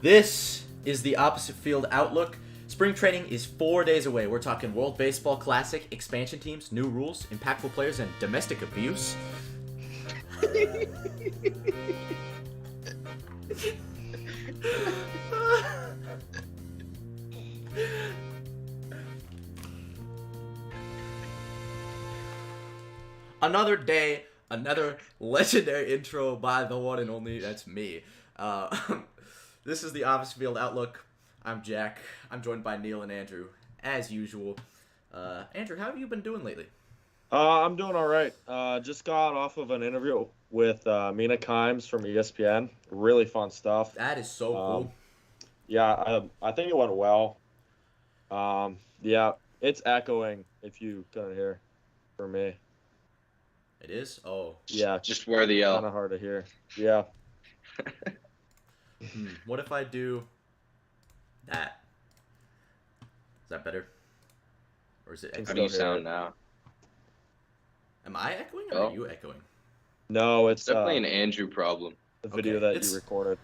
This is the Opposite Field Outlook. Spring training is 4 days away. We're talking World Baseball Classic, expansion teams, new rules, impactful players, and domestic abuse. Another day, another legendary intro by the one and only, that's me. This is the Opposite Field Outlook. I'm Jack. I'm joined by Neal and Andrew, as usual. Andrew, how have you been doing lately? I'm doing all right. Just got off of an interview with Mina Kimes from ESPN. Really fun stuff. That is so cool. Yeah, I think it went well. Yeah, it's echoing if you couldn't hear for me. It is? Oh. Yeah, Just wear the L. kind of hard to hear. Yeah. What if I do that? Is that better? Or is it How echoing? do you Still hear sound it. now? Am I echoing or Oh. are you echoing? No, It's it's definitely an Andrew problem. the video Okay, that it's- you recorded.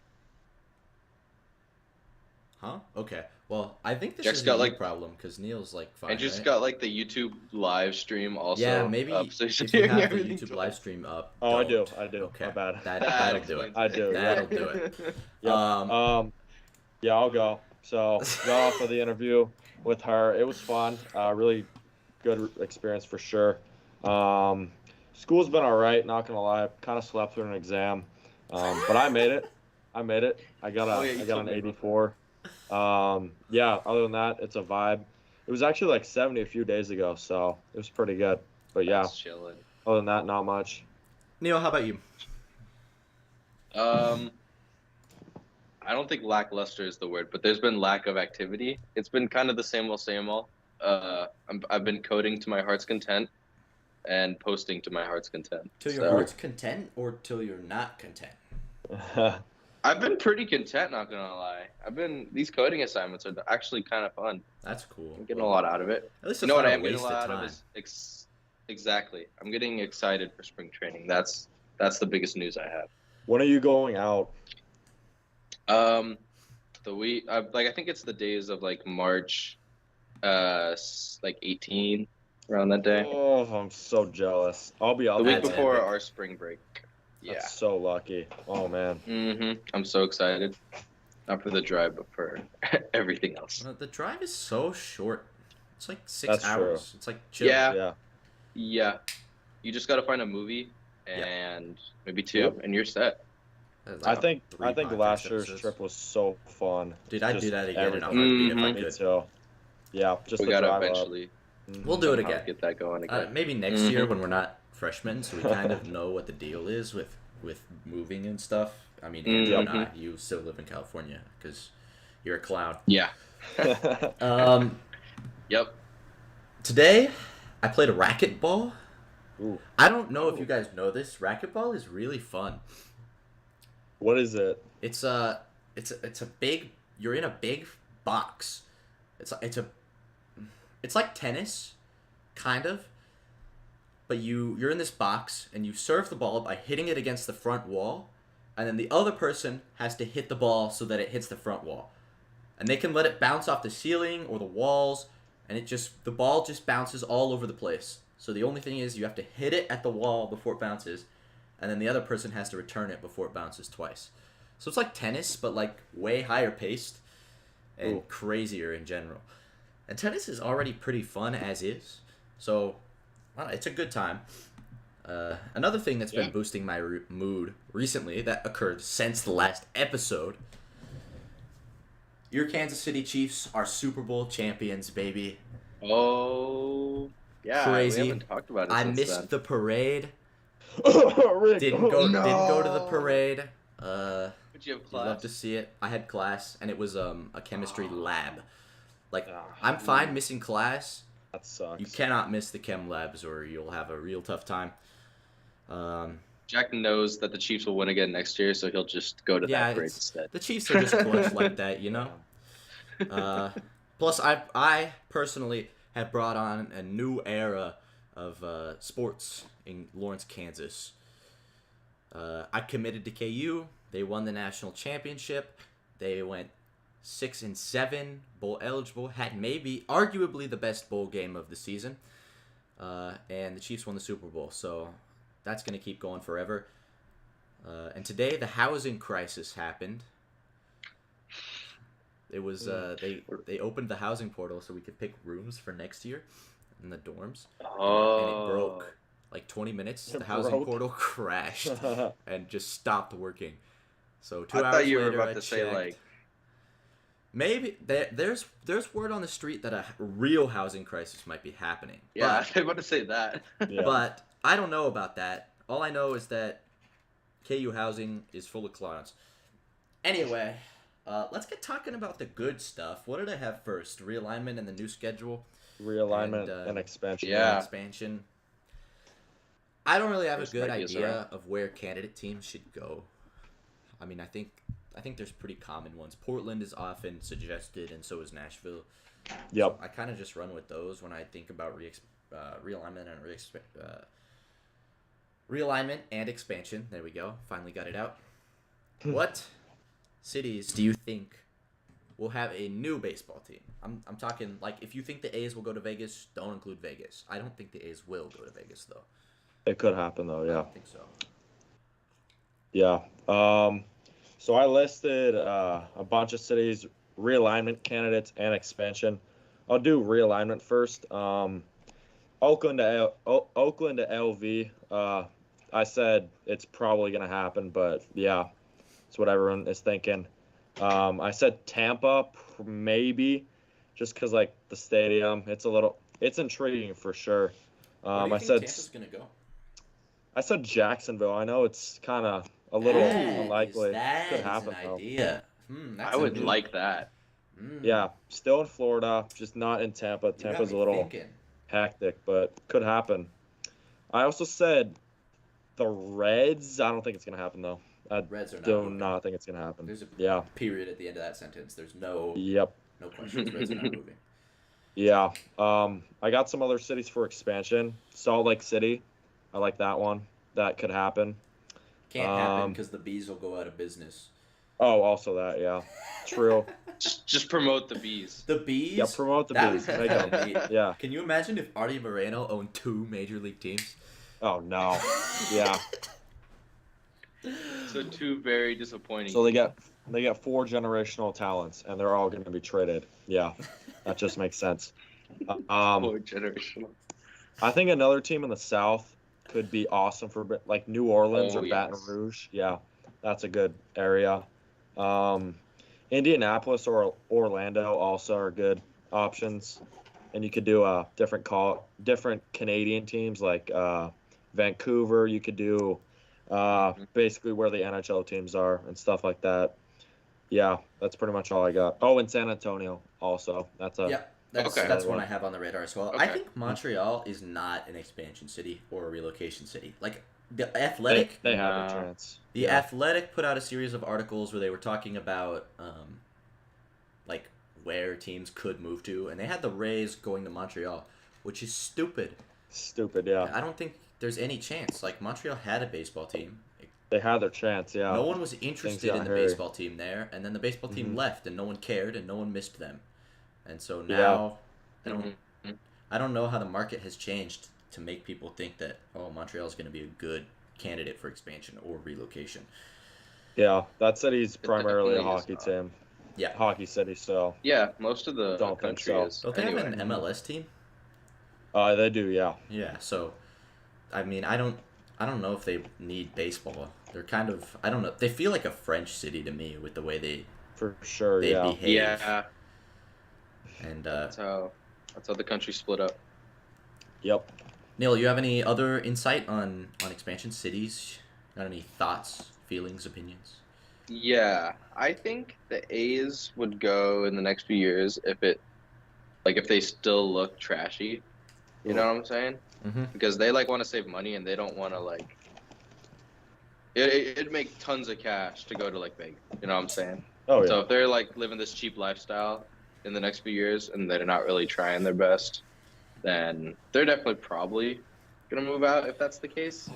Huh? Okay. Well, I think this Jack's is a got, you like- problem because Neal's like fine, Andrew's right? got like the YouTube live stream also. Yeah, maybe up, so if should you hear have the everything YouTube twice. live stream up. Oh, I do. don't. Okay. My bad. That'll do it. I do. That'll do it. Yep. Yeah, I'll go. So got off of the interview with her. It was fun. Really good experience for sure. School's been all right. Not gonna lie. Kind of slept through an exam, but I made it. I got Oh, yeah, you I got told an me about 84. Yeah. Other than that, it's a vibe. It was actually like 70 a few days ago, so it was pretty good. But yeah, That's chilling. other than that, not much. Neal, how about you? I don't think lackluster is the word, but there's been lack of activity. It's been kind of the same old. I've been coding to my heart's content and posting to my heart's content. Till your heart's content or till you're not content? I've been pretty content, not gonna lie. These coding assignments are actually kind of fun. That's cool. I'm getting a lot out of it. At least You it's know what not I a am getting a waste of lot out time. of is exactly. I'm getting excited for spring training. That's the biggest news I have. When are you going out? I think it's the days of like March, like 18, around that day. Oh, I'm so jealous. I'll be out The there. week That's before epic. our spring break. Yeah. That's so lucky. Oh man. I'm so excited. Not for the drive, but for everything else. The drive is so short. It's like 6 That's true. hours. It's like chill. Yeah. Yeah. Yeah. You just gotta find a movie and maybe two, Yep. and you're set. That's I like think three last podcast year's episodes. trip was so fun. Dude, I'd do Just that again in a everything. heartbeat if I Mhm. Me could. too. Yeah, just We the gotta drive eventually up. We'll do it somehow again. get that going again. Maybe next year when we're not freshmen, so we kind of know what the deal is with moving and stuff. I mean, Andrew and I, you still live in California because you're a clown. Yeah. Yep. Today, I played a racquetball. Ooh. I don't know if you guys know this. Racquetball is really fun. What is it? It's a big. You're in a big box. It's like tennis, kind of. But you're in this box and you serve the ball by hitting it against the front wall, and then the other person has to hit the ball so that it hits the front wall, and they can let it bounce off the ceiling or the walls, and the ball just bounces all over the place. So the only thing is you have to hit it at the wall before it bounces, and then the other person has to return it before it bounces twice. So it's like tennis, but like way higher paced and Ooh. crazier in general. And tennis is already pretty fun as is, so it's a good time. Another thing that's been Yeah. boosting my mood recently that occurred since the last episode. Your Kansas City Chiefs are Super Bowl champions, baby. Oh, yeah. Crazy. We haven't talked about it I since missed then. the parade. Rick, Didn't oh, go no. to the parade. Would you have You'd love class? to see it. I had class, and it was a chemistry lab. Like, Ah. I'm fine missing class. That sucks. You cannot miss the chem labs, or you'll have a real tough time. Jack knows that the Chiefs will win again next year, so he'll just go to Yeah, that parade it's- instead. The Chiefs are just clutch like that, you know. Plus, I personally have brought on a new era of sports in Lawrence, Kansas. I committed to KU. They won the national championship. They went 6-7, bowl eligible, had maybe arguably the best bowl game of the season, and the Chiefs won the Super Bowl. So that's going to keep going forever. And today the housing crisis happened. It was they opened the housing portal so we could pick rooms for next year in the dorms, and it broke. Like 20 minutes, the housing portal crashed and just stopped working. So 2 hours thought you later, were about I to checked. say like Maybe there's word on the street that a real housing crisis might be happening. yeah, I was about to say that. Yeah. But I don't know about that. All I know is that KU housing is full of clowns. Anyway, let's get talking about the good stuff. What did I have first? Realignment and the new schedule. Realignment and expansion. Yeah. Expansion. I don't really have There's a good ideas idea around. of where candidate teams should go. I mean, I think there's pretty common ones. Portland is often suggested, and so is Nashville. Yep. So I kind of just run with those when I think about realignment and realignment and expansion. There we go. Finally got it out. What cities do you think will have a new baseball team? I'm talking like if you think the A's will go to Vegas, don't include Vegas. I don't think the A's will go to Vegas though. It could happen though. I Yeah. don't think so. Yeah. So I listed a bunch of cities, realignment candidates, and expansion. I'll do realignment first. Oakland to LV. I said it's probably gonna happen, but yeah, it's what everyone is thinking. I said Tampa, maybe, just because like the stadium, it's intriguing for sure. Where do you I think said Tampa's gonna go? I said Jacksonville. I know it's kind of a little unlikely. That Could is happen an though. idea. That's I a would new- like that. Yeah, still in Florida, just not in Tampa. You got Tampa's me a little thinking. hectic, but could happen. I also said the Reds. I don't think it's gonna happen though. I Reds are not. do moving. not think it's gonna happen. There's a Yeah. period at the end of that sentence. There's no Yep. questions. Reds are not moving. Yeah. I got some other cities for expansion. Salt Lake City. I like that one. That could happen. Can't happen because the bees will go out of business. Oh, also that. Yeah. True. Just promote the bees. The bees. Yeah. Promote the That bees. would Make them. be- Yeah. Can you imagine if Artie Moreno owned 2 major league teams? Oh no. Yeah. So 2 very disappointing. So they get 4 generational talents, and they're all going to be traded. Yeah, that just makes sense. 4 generational. I think another team in the South could be awesome for like New Orleans Oh, or Baton yes. Rouge. Yeah, that's a good area. Indianapolis or Orlando also are good options, and you could do different Canadian teams like Vancouver. You could do basically where the NHL teams are and stuff like that. Yeah, that's pretty much all I got. Oh, and San Antonio also. That's a Yeah, that's Okay. that's one I have on the radar as well. I Okay. think Montreal is not an expansion city or a relocation city. Like the Athletic, they have a No. chance. the Yeah. Athletic put out a series of articles where they were talking about like where teams could move to, and they had the Rays going to Montreal, which is stupid. Stupid, yeah. I don't think there's any chance. Like Montreal had a baseball team. They had their chance, yeah. No one was interested got in the hairy. baseball team there, and then the baseball team Mhm. left, and no one cared, and no one missed them, and so Yeah. now I don't Mhm. I don't know how the market has changed to make people think that Montreal is going to be a good candidate for expansion or relocation. Yeah, that city's primarily a definitely is hockey not. team. Yeah. Hockey city, so Yeah, most of the Don't think country so. is. Don't they anyway. have an MLS team? they do, yeah. Yeah. So, I mean, I don't know if they need baseball. They're kind of I don't know. They feel like a French city to me with the way they For sure, they yeah. behave. Yeah, And that's how the country split up. Yep. Neil, you have any other insight on expansion cities? Got any thoughts, feelings, opinions? Yeah, I think the A's would go in the next few years if they still look trashy. You know what I'm saying? Mm-hmm. Because they want to save money and they don't want to it'd make tons of cash to go to Vegas. You know what I'm saying? Oh, yeah. So if they're living this cheap lifestyle in the next few years and they're not really trying their best, then they're definitely probably gonna move out if that's the case.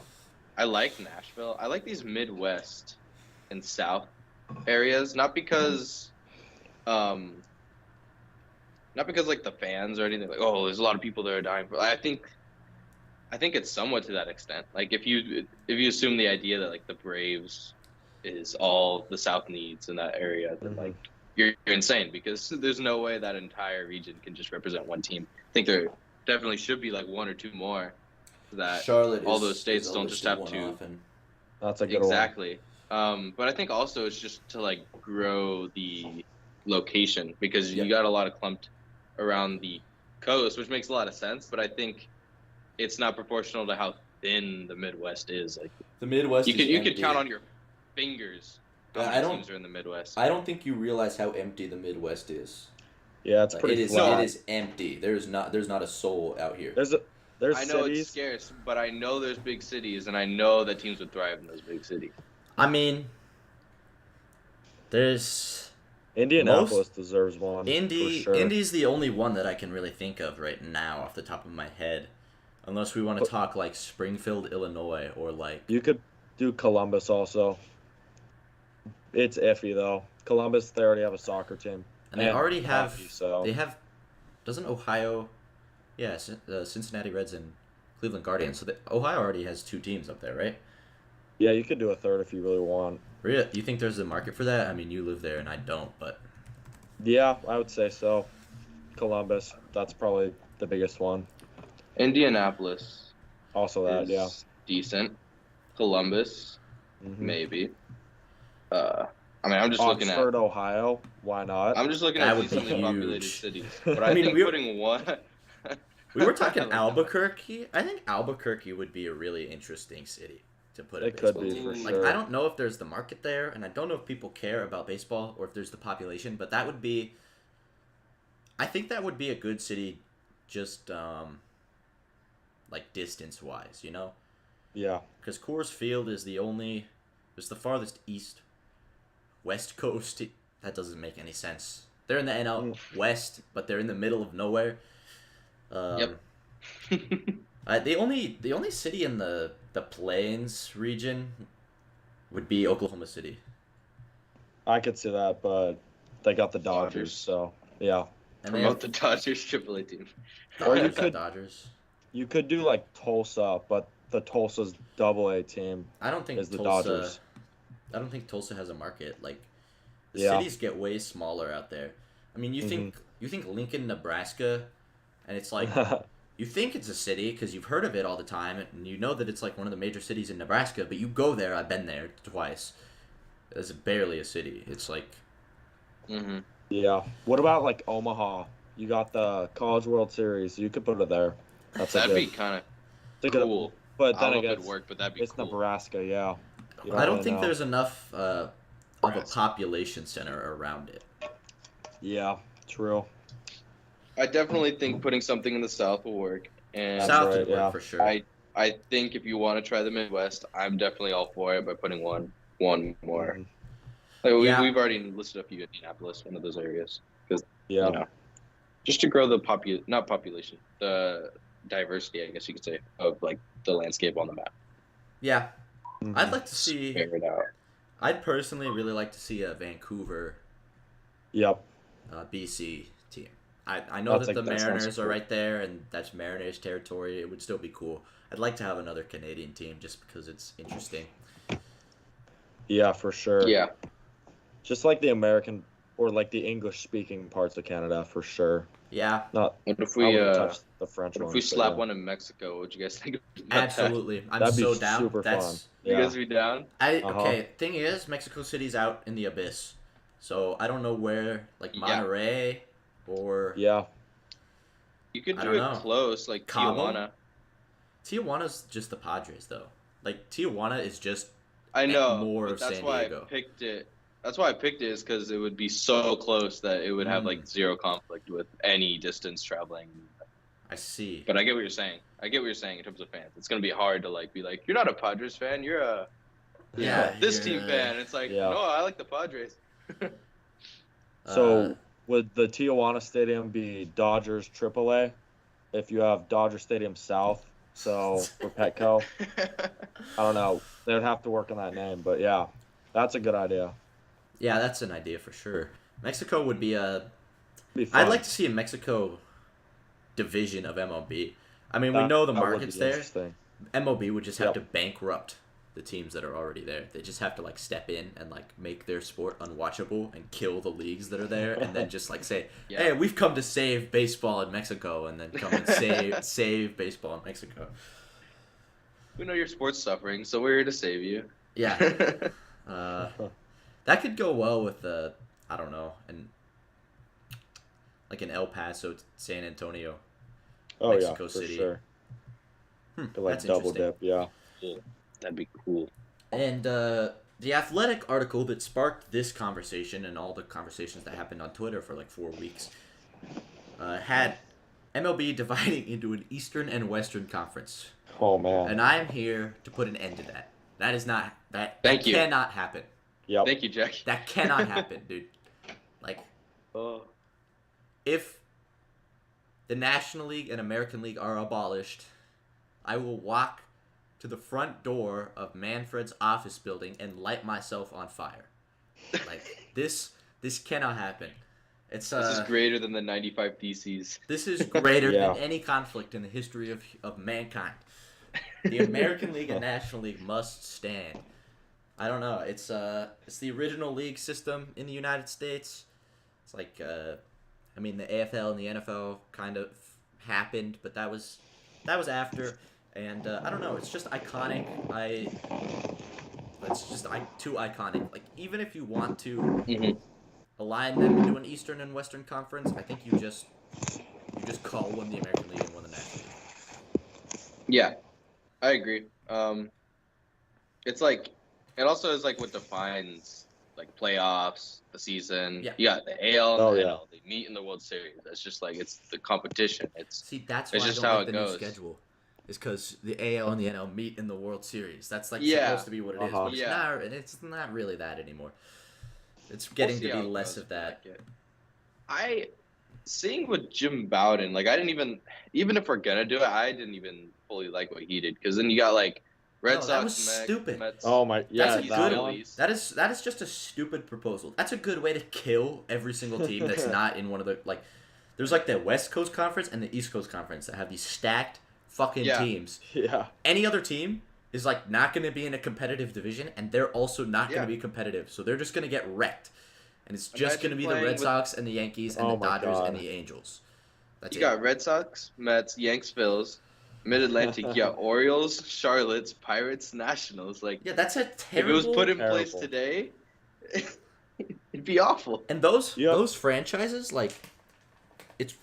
I like Nashville. I like these Midwest and South areas, not because like the fans or anything like, oh, there's a lot of people that are dying. But I think it's somewhat to that extent. Like if you assume the idea that like the Braves is all the South needs in that area, then like you're insane, because there's no way that entire region can just represent one team. I think there definitely should be like one or two more, so that Charlotte all is those states is a don't just listed have to. one-off, and That's a good Exactly. But I think also it's just to like grow the location, because Yep. you got a lot of clumped around the coast, which makes a lot of sense. But I think it's not proportional to how thin the Midwest is. Like the Midwest you is could empty. count on your fingers how Yeah, many teams are in the Midwest. I don't think you realize how empty the Midwest is. Yeah, it's Like, pretty it is. flat. It is empty. There's not a soul out here. There's I know cities. it's scarce, but I know there's big cities, and I know that teams would thrive in those big cities. I mean, there's Indianapolis deserves one. Indy. For sure. Indy's the only one that I can really think of right now off the top of my head, unless we want to talk like Springfield, Illinois, or like. You could do Columbus also. It's iffy though. Columbus, they already have a soccer team. And they already have. hockey, so. They have. Doesn't Ohio? Yeah, the Cincinnati Reds and Cleveland Guardians. So Ohio already has two teams up there, right? Yeah, you could do a third if you really want. Really? You think there's a market for that? I mean, you live there and I don't, but. Yeah, I would say so. Columbus, that's probably the biggest one. Indianapolis Also that, is yeah. decent. Columbus, Mhm. maybe. I mean, I'm just looking Oxford, Ohio, why not? I'm just looking That at would be decently populated huge. cities. But I I mean, think putting one. We were talking Albuquerque. I think Albuquerque would be a really interesting city to put a It could baseball be team. for Like, sure. I don't know if there's the market there, and I don't know if people care about baseball or if there's the population, but that would be. I think that would be a good city, just like distance wise, you know, Yeah. because Coors Field is the farthest east, west coast. That doesn't make any sense. They're in the NL West, but they're in the middle of nowhere. Yep. The only city in the Plains region would be Oklahoma City. I could see that, but they got the Dodgers, Dodgers. so yeah. And they Promote have the Dodgers AAA team. Or you Dodgers, could- Dodgers. You could do like Tulsa, but the Tulsa's AA team I don't think is the Tulsa. Dodgers. I don't think Tulsa has a market. Like the Yeah. cities get way smaller out there. I mean, you think Lincoln, Nebraska, and it's like you think it's a city because you've heard of it all the time, and you know that it's like one of the major cities in Nebraska. But you go there. I've been there twice. It's barely a city. It's like Mm-hmm. Yeah. What about like Omaha? You got the College World Series. You could put it there. That's That'd a be good. kind of Think of- cool. But I then don't know again, if it'd work, but that'd be it's cool. Nebraska. Yeah. You I don't really think know. there's enough of a Nebraska. population center around it. Yeah. True. I definitely think putting something in the South will work. And South right, would work yeah. for sure. I think if you want to try the Midwest, I'm definitely all for it by putting one more. Mhm. Like Yeah. we've already listed a few. Indianapolis, one of those areas, because Yeah. you know, just to grow the the diversity, I guess you could say, of like the landscape on the map. Yeah, Mhm. I'd like to see. Figure it out. I'd personally really like to see a Vancouver, Yep. BC team. I know that the that sounds Mariners are cool. right there, and that's Mariners territory. It would still be cool. I'd like to have another Canadian team just because it's interesting. Yeah, for sure. Yeah, Just like the American or like the English speaking parts of Canada, for sure. Yeah, Not. what if I we wouldn't touch the French what if ones, we but slap yeah. one in Mexico? What'd you guys think about absolutely. I'm That'd be so down. super That's fun. that? You Yeah. guys be down? Uh-huh. Okay. Thing is, Mexico City's out in the abyss, so I don't know where, like Yeah. Monterrey or Yeah. You could I do don't it know. close, like Cabo? Tijuana. Tijuana's just the Padres though. Like Tijuana is just I know, more but of that's San why Diego. I picked it. That's why I picked it, is because it would be so close that it would have like zero conflict with any distance traveling. I see. But I get what you're saying. I get what you're saying in terms of fans. It's gonna be hard to like be like, you're not a Padres fan, you're a Yeah, this you're team a- fan. It's like, Yeah. no, I like the Padres. So would the Tijuana Stadium be Dodgers AAA? If you have Dodger Stadium South, so for Petco, I don't know. They would have to work on that name, but yeah, that's a good idea. Yeah, that's an idea for sure. Mexico would be a. Be fun. I'd like to see Mexico would be a. Be fun. I'd like to see a Mexico division of MLB. I mean, we know the That would market's be there. interesting. MLB would just have Yep. to bankrupt the teams that are already there. They just have to like step in and like make their sport unwatchable and kill the leagues that are there, and then just like say, Yeah. "Hey, we've come to save baseball in Mexico," and then come and save baseball in Mexico. We know your sport's suffering, so we're here to save you. Yeah, that could go well with I don't know, like an El Paso, San Antonio. Oh Mexico yeah, City. for sure. Could, like That's double interesting. dip, yeah. That'd be cool. And the Athletic article that sparked this conversation and all the conversations that happened on Twitter for like 4 weeks had MLB dividing into an Eastern and Western Conference. Oh man. And I'm here to put an end to that. That is not Thank you. cannot happen. Yep. Thank you, Jack. That cannot happen, dude. Like if the National League and American League are abolished, I will walk to the front door of Manfred's office building and light myself on fire. Like this cannot happen. It's This is greater than the 95 Theses. This is greater Yeah. than any conflict in the history of mankind. The American League and National League must stand. I don't know. It's the original league system in the United States. It's like I mean the AFL and the NFL kind of happened, but that was after. And I don't know. It's just iconic. It's just too iconic. Like even if you want to Mhm. align them into an Eastern and Western Conference, I think you just call one the American League and one the National League. Yeah, I agree. It's like it also is like what defines like playoffs, the season. Yeah. You got the AL and Oh, the yeah. NL. They meet in the World Series. It's just like it's the competition. It's See, that's It's why just I don't how like it the new goes. schedule. Is because the AL and the NL meet in the World Series. That's like Yeah. supposed to be what it is, Uh-huh. but it's Yeah. not. And it's not really that anymore. It's getting we'll see to how be it less goes, of that. but, like, seeing with Jim Bowden, like I didn't even if we're gonna do it, I didn't even fully like what he did because then you got like Red No, Sox, that was stupid. Mets. Oh my, yeah, That's a that good one. Phillies. That is just a stupid proposal. That's a good way to kill every single team that's not in one of the like. There's like the West Coast Conference and the East Coast Conference that have these stacked fucking Yeah. teams. Yeah. Any other team is like not going to be in a competitive division, and they're also not Yeah. going to be competitive. So they're just going to get wrecked, and it's just going to Imagine be the playing Red with- Sox and the Yankees and Oh the my Dodgers God. and the Angels. That's You it. got Red Sox, Mets, Yanks, Phils, Mid Atlantic. You got Orioles, Charlottes, Pirates, Nationals. Like Yeah, that's a if it terrible. was put in place Terrible. today, it'd be awful. And those Yep. those franchises, like, it's,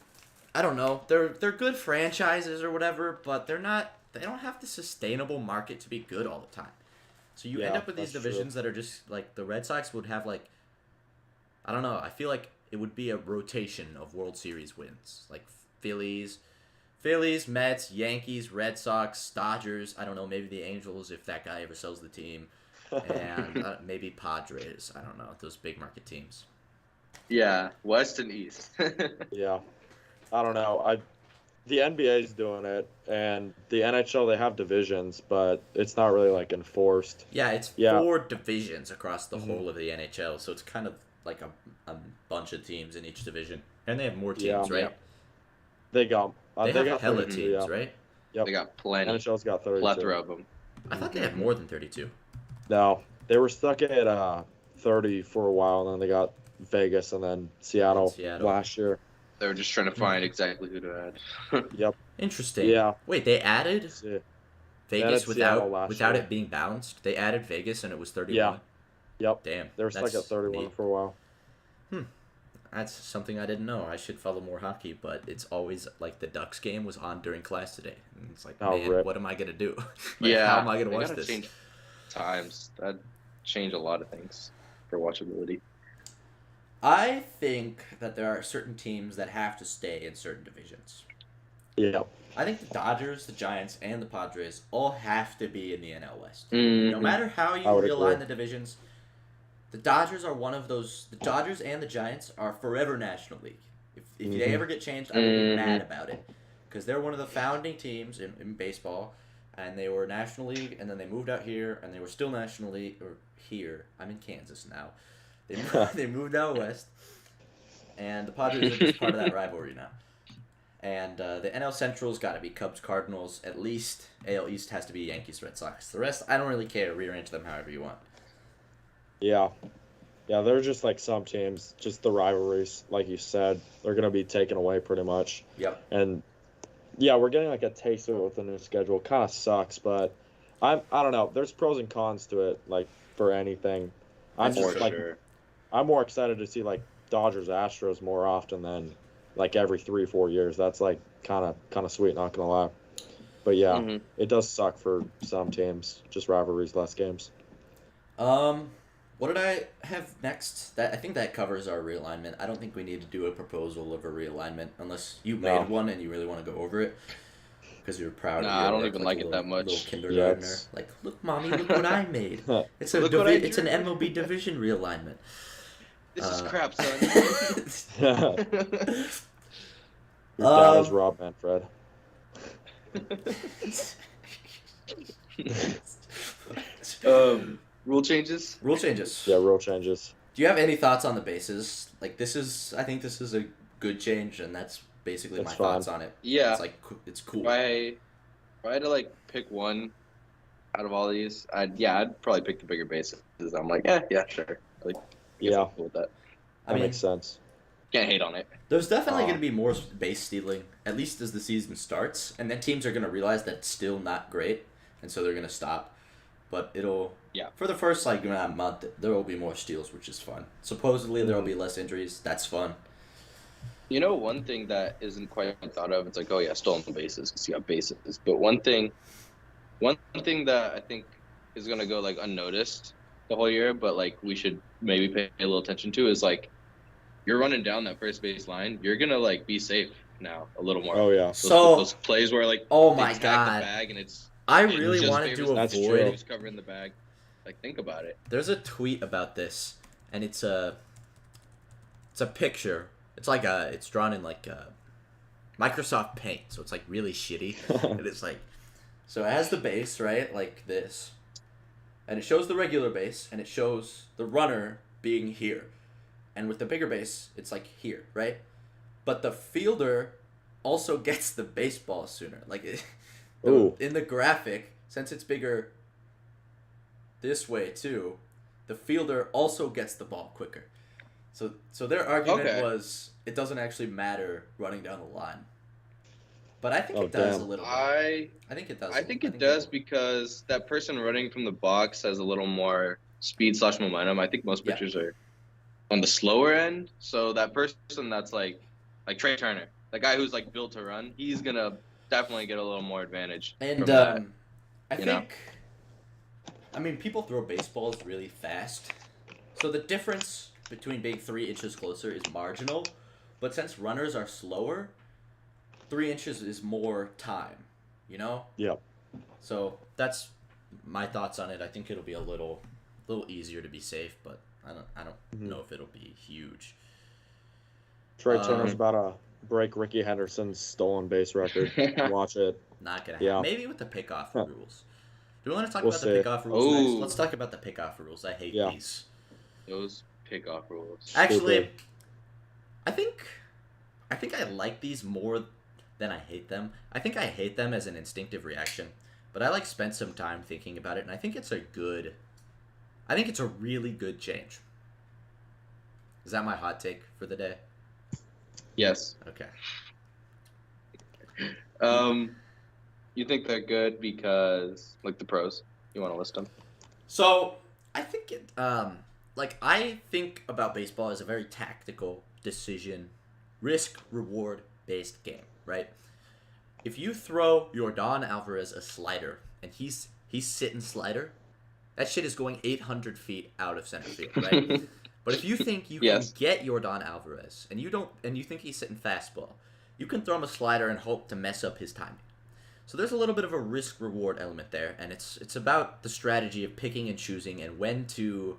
I don't know, they're good franchises or whatever, but they're not. They don't have the sustainable market to be good all the time. So you end Yeah, up with these that's true. divisions that are just like the Red Sox would have like, I don't know. I feel like it would be a rotation of World Series wins, like Phillies, Mets, Yankees, Red Sox, Dodgers. I don't know, maybe the Angels if that guy ever sells the team, and maybe Padres. I don't know, those big market teams. Yeah, West and East. Yeah. I don't know. The NBA's doing it, and the NHL, they have divisions, but it's not really like enforced. Yeah, it's Yeah. 4 divisions across the Mhm. whole of the NHL, so it's kind of like a bunch of teams in each division, and they have more Yeah. teams, right? They got They have hella 32, teams, yeah. right? They got plenty, NHL's got 32. plethora of them. I thought they had more than 32. No, they were stuck at 30 for a while, and then they got Vegas and then Seattle, Seattle. last year. They were just trying to find exactly who to add. Yep. Interesting. Yeah. Wait, they added Yeah. Vegas added Seattle without last year. it being bounced? They added Vegas and it was 31? Yeah. Yep. Damn. They were stuck that's at 31 neat. for a while. That's something I didn't know. I should follow more hockey, but it's always like the Ducks game was on during class today. And it's like, Oh, man, rip. what am I going to do? Like, Yeah, How am I going to they watch gotta this? change times. That'd change a lot of things for watchability. I think that there are certain teams that have to stay in certain divisions. Yeah. I think the Dodgers, the Giants, and the Padres all have to be in the NL West. Mhm. No matter how you I would realign agree. the divisions, the Dodgers are one of those. The Dodgers and the Giants are forever National League. If they Mhm. ever get changed, I would be Mhm. mad about it. Because they're one of the founding teams in baseball, and they were National League, and then they moved out here, and they were still National League, or here. I'm in Kansas now. They moved out west, and the Padres are just part of that rivalry now. And the NL Central's got to be Cubs, Cardinals. At least AL East has to be Yankees, Red Sox. The rest, I don't really care. Rearrange them however you want. Yeah. Yeah, they're just like some teams, just the rivalries, like you said, they're going to be taken away pretty much. Yep. And yeah, we're getting like a taste of it with the new schedule. Kind of sucks, but I don't know. There's pros and cons to it, like for anything. I'm For just like sure. I'm more excited to see like Dodgers Astros more often than like every 3-4 years. That's like kind of sweet, not gonna lie. But yeah, Mhm. it does suck for some teams. Just rivalries, less games. What did I have next? I think that covers our realignment. I don't think we need to do a proposal of a realignment unless you No. made one and you really want to go over it because you're proud. Nah, of your I don't work even a like it little- that much. Little kindergartner, it's- like, look, mommy, look what I made. It's a Look what I it's an drew. MLB division realignment. This is Uh, crap, son. Your dad is Um, Rob Manfred. Rule changes. Rule changes. Yeah, rule changes. Do you have any thoughts on the bases? Like, I think this is a good change, and that's basically It's my fine. thoughts on it. Yeah. It's like it's cool. If I had to like pick one out of all these, I'd probably pick the bigger bases. I'm like, yeah, sure. Like, I guess Yeah. I'm cool with that. I That mean, makes sense. Can't hate on it. there's definitely Aw. going to be more base stealing, at least as the season starts, and then teams are going to realize that it's still not great, and so they're going to stop. But for the first like month, there will be more steals, which is fun. Supposedly there will be less injuries. That's fun. You know, one thing that isn't quite thought of, it's like, oh yeah, stolen bases because you got bases. But one thing that I think is gonna go like unnoticed the whole year, but like we should maybe pay a little attention to is like you're running down that first base line, you're gonna like be safe now a little more. Oh yeah. Those plays where like Oh they my tag God. the bag and it's I it really just wanted favors to the That's avoid. true. who's covering the bag. Like think about it. There's a tweet about this, and it's a picture. It's drawn in like Microsoft Paint, so it's like really shitty. And it's like, so it has the base, right, like this, and it shows the regular base, and it shows the runner being here, and with the bigger base, it's like here, right? But the fielder also gets the baseball sooner. Like, Ooh. in the graphic, since it's bigger this way too, the fielder also gets the ball quicker. So their argument Okay. was it doesn't actually matter running down the line. But I think Oh, it does damn. a little bit. I think it does. think it does because that person running from the box has a little more speed/momentum. I think most Yeah. pitchers are on the slower end. So that person that's like Trey Turner, the guy who's like built to run, he's gonna definitely get a little more advantage. And from that. I you know? think, I mean, people throw baseballs really fast, so the difference between being 3 inches closer is marginal. But since runners are slower, 3 inches is more time. You know. Yep. So that's my thoughts on it. I think it'll be a little easier to be safe, but I don't know if it'll be huge. Trey Turner's about to break Ricky Henderson's stolen base record. Watch it. Not gonna Yeah. happen. Maybe with the pickoff rules. Do we want to talk We'll about see. the pickoff rules Ooh. next? Let's talk about the pickoff rules. I hate Yeah. these. Those pickoff rules. Actually, Stupid. I think I like these more than I hate them. I think I hate them as an instinctive reaction, but I spent some time thinking about it, and I think it's a really good change. Is that my hot take for the day? Yes. Okay. You think they're good because like the pros? You want to list them? So I think I think about baseball as a very tactical decision, risk reward based game, right? If you throw Yordan Alvarez a slider and he's sitting slider, that shit is going 800 feet out of center field, right? But if you think you Yes. can get Yordan Alvarez and you think he's sitting fastball, you can throw him a slider and hope to mess up his timing. So there's a little bit of a risk reward element there, and it's about the strategy of picking and choosing and when to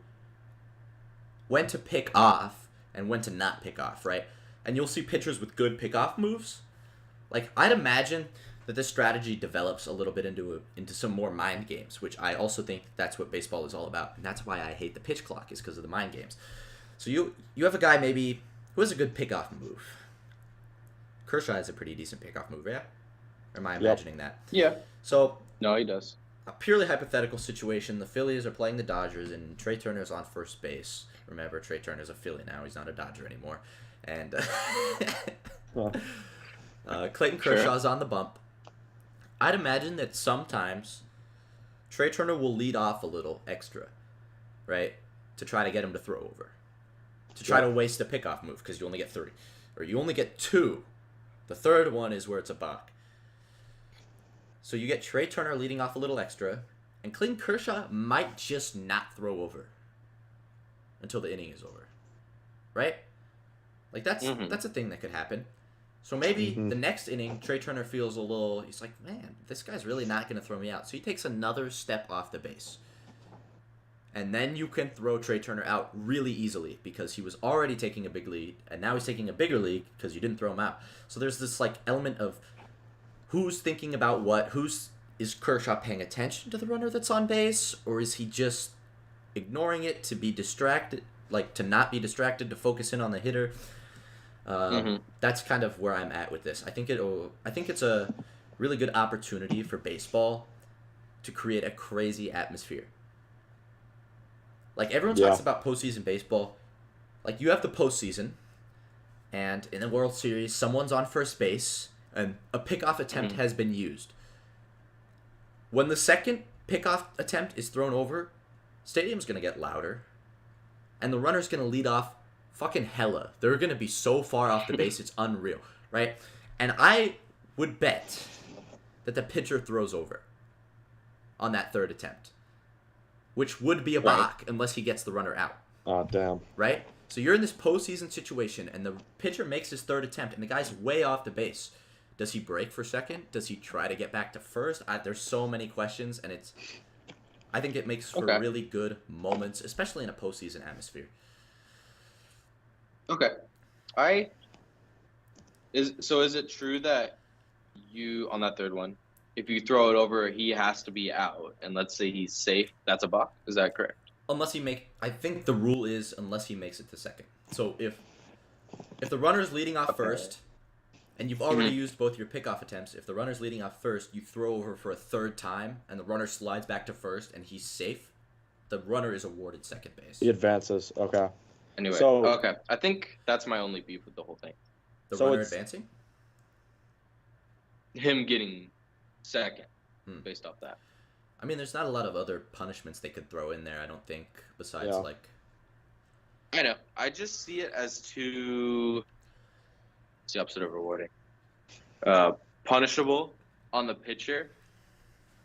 pick off and when to not pick off, right? And you'll see pitchers with good pickoff moves. Like, I'd imagine that this strategy develops a little bit into some more mind games, which I also think that's what baseball is all about, and that's why I hate the pitch clock, is because of the mind games. So you have a guy maybe who has a good pickoff move. Kershaw has a pretty decent pickoff move, yeah? Or am I imagining that? Yeah. So No, he does. a purely hypothetical situation, the Phillies are playing the Dodgers and Trey Turner's on first base. Remember, Trey Turner's a Philly now. He's not a Dodger anymore. And Clayton Kershaw's on the bump. I'd imagine that sometimes Trey Turner will lead off a little extra, right? To try to get him to throw over. To try to waste a pickoff move because you only get 3. Or you only get 2. The third one is where it's a balk. So you get Trey Turner leading off a little extra, and Clayton Kershaw might just not throw over until the inning is over, right? Like that's a thing that could happen. So maybe the next inning, Trey Turner feels a little. He's like, man, this guy's really not going to throw me out. So he takes another step off the base, and then you can throw Trey Turner out really easily because he was already taking a big lead, and now he's taking a bigger lead because you didn't throw him out. So there's this like element of who's thinking about what? Is Kershaw paying attention to the runner that's on base, or is he just ignoring it to be distracted, like to not be distracted, to focus in on the hitter? That's kind of where I'm at with this. I think it's a really good opportunity for baseball to create a crazy atmosphere. Like everyone talks about postseason baseball. Like you have the postseason, and in the World Series, someone's on first base. And a pickoff attempt has been used. When the second pickoff attempt is thrown over, stadium's going to get louder. And the runner's going to lead off fucking hella. They're going to be so far off the base, it's unreal, right? And I would bet that the pitcher throws over on that third attempt, which would be a balk unless he gets the runner out. Oh, damn. Right? So you're in this postseason situation, and the pitcher makes his third attempt, and the guy's way off the base. Does he break for second? Does he try to get back to first? There's so many questions, and I think it makes for really good moments, especially in a postseason atmosphere. Okay. Is it true that you, on that third one, if you throw it over, he has to be out, and let's say he's safe, that's a balk? Is that correct? I think the rule is unless he makes it to second. So if the runner's leading off first, and you've already used both your pickoff attempts, if the runner's leading off first, you throw over for a third time, and the runner slides back to first, and he's safe, the runner is awarded second base. He advances. Okay. Anyway, I think that's my only beef with the whole thing. The runner advancing? Him getting second, based off that. I mean, there's not a lot of other punishments they could throw in there, I don't think, besides, I know. I just see it as too... It's the opposite of rewarding. Punishable on the pitcher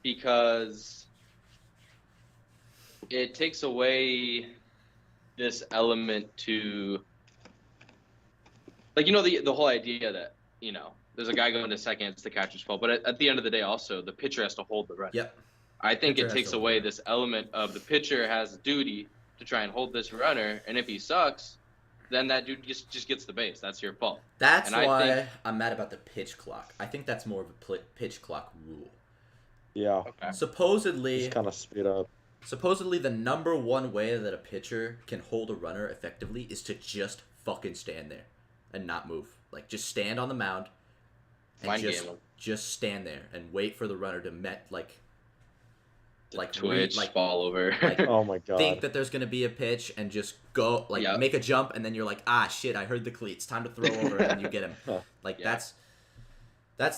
because it takes away this element to, like, the whole idea that, there's a guy going to second, it's the catcher's fault. But at the end of the day, also, the pitcher has to hold the runner. Yep. I think it takes away this element of the pitcher has a duty to try and hold this runner, and if he sucks, then that dude just gets the base. That's your fault. That's why I'm mad about the pitch clock. I think that's more of a pitch clock rule. Yeah. Okay. Supposedly, just kind of speed up. Supposedly, the number one way that a pitcher can hold a runner effectively is to just fucking stand there and not move. Like, just stand on the mound and just stand there and wait for the runner to twitch, fall over. Oh my god. Think that there's gonna be a pitch and just go make a jump, and then you're like, shit, I heard the cleats, time to throw over, and you get him. That's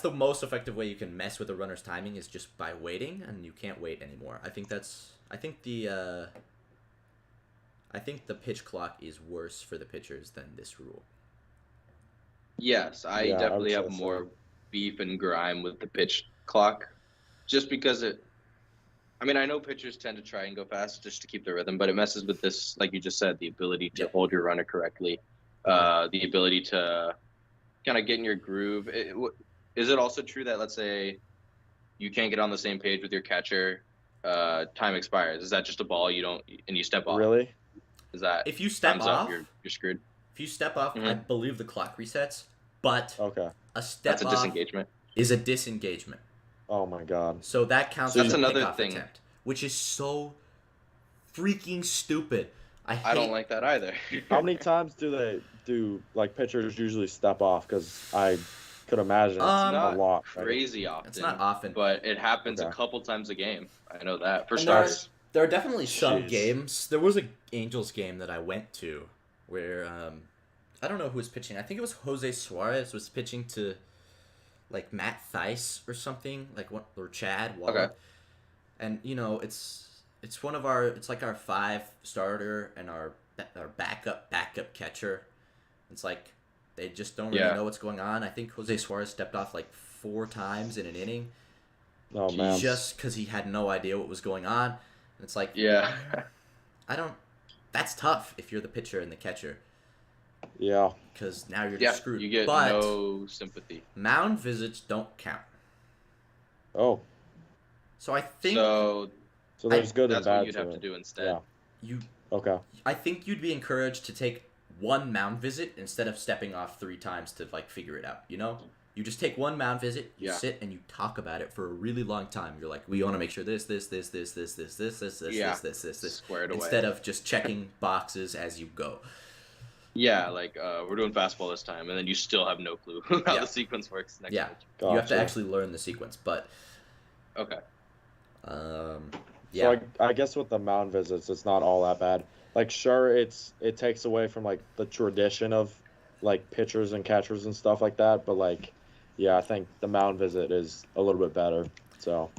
the most effective way you can mess with a runner's timing is just by waiting, and you can't wait anymore. I think the pitch clock is worse for the pitchers than this rule. Yes, I definitely have more beef and grime with the pitch clock, just because I know pitchers tend to try and go fast just to keep the rhythm, but it messes with this, like you just said, the ability to hold your runner correctly, the ability to kind of get in your groove. Is it also true that, let's say, you can't get on the same page with your catcher, time expires? Is that just a ball and you step off? Really? Is that if you step off, you're screwed? If you step off, I believe the clock resets, but a step that's a disengagement. Is a disengagement. Oh my god. So that counts as as a another pickoff thing, attempt, which is so freaking stupid. I don't like that either. How many times do like pitchers usually step off? Because I could imagine it's Um, a Not lot. Right? crazy often. It's not often. But it happens a Okay. couple times a game. I know that for And there are, starters. there are definitely some Jeez. games. There was a Angels game that I went to where I don't know who was pitching. I think it was Jose Suarez was pitching to like Matt Thaiss or something, like what, or Chad Wallach. Okay. And it's one of our, it's like our 5 starter and our backup catcher. It's like they just don't really Yeah. know what's going on. I think Jose Suarez stepped off like 4 times in an inning Oh man. just because he had no idea what was going on. And it's like, Yeah. I don't. That's tough if you're the pitcher and the catcher, Yeah. because now you're Yeah. just screwed. You get but no sympathy. mound visits don't count. Oh, So I think So so there's good and that's bad what you'd to have to it. do instead. Yeah. you. Okay. I think you'd be encouraged to take one mound visit instead of stepping off 3 times to like figure it out. You know, you just take one mound visit, you Yeah. sit and you talk about it for a really long time. You're like, we want to make sure this, Yeah. this, Squared away. instead of just checking boxes as you go. Yeah, like we're doing fastball this time, and then you still have no clue how Yeah. the sequence works next Yeah. pitch. You have to Gotcha. actually learn the sequence, but Okay. yeah. So I guess with the mound visits, it's not all that bad. Like, sure, it takes away from like the tradition of like pitchers and catchers and stuff like that, but like, yeah, I think the mound visit is a little bit better. So,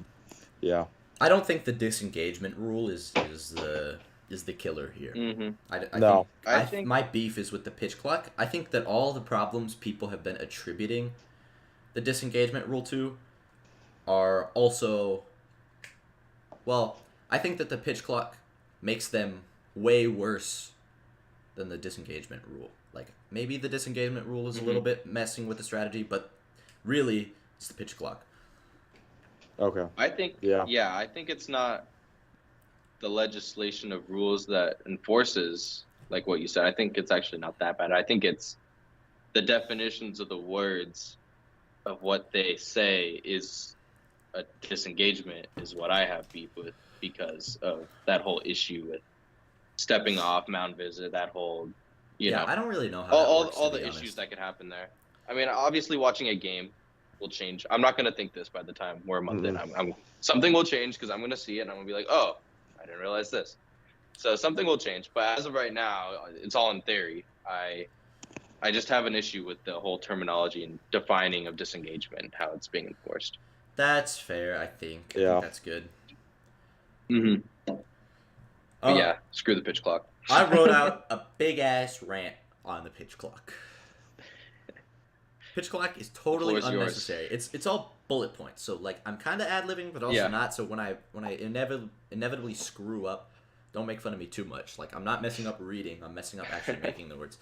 yeah. I don't think the disengagement rule is the killer here. Mm-hmm. No. I I think think- my beef is with the pitch clock. I think that all the problems people have been attributing the disengagement rule to are also, well, I think that the pitch clock makes them way worse than the disengagement rule. Like, maybe the disengagement rule is a little bit messing with the strategy, but really it's the pitch clock. Okay. I think Yeah. I think it's not the legislation of rules that enforces like what you said. I think it's actually not that bad. I think it's the definitions of the words of what they say is a disengagement is what I have beef with because of that whole issue with stepping off, mound visit, that whole you know I don't really know how all that works, all to be the honest. issues that could happen there. I mean, obviously, watching a game will change. I'm not gonna think this by the time we're a month in. I'm something will change because I'm gonna see it and I'm gonna be like, oh, I didn't realize this. So something will change. But as of right now, it's all in theory. I just have an issue with the whole terminology and defining of disengagement, how it's being enforced. That's fair, I think. I Yeah. think that's good. Mm-hmm. Uh, Yeah, screw the pitch clock. I wrote out a big ass rant on the pitch clock. Pitch clock is totally The floor is yours. unnecessary. It's all bullet points. So like I'm kind of ad-libbing, but also Yeah. not. So when I inevitably screw up, don't make fun of me too much. Like I'm not messing up reading. I'm messing up actually making the words.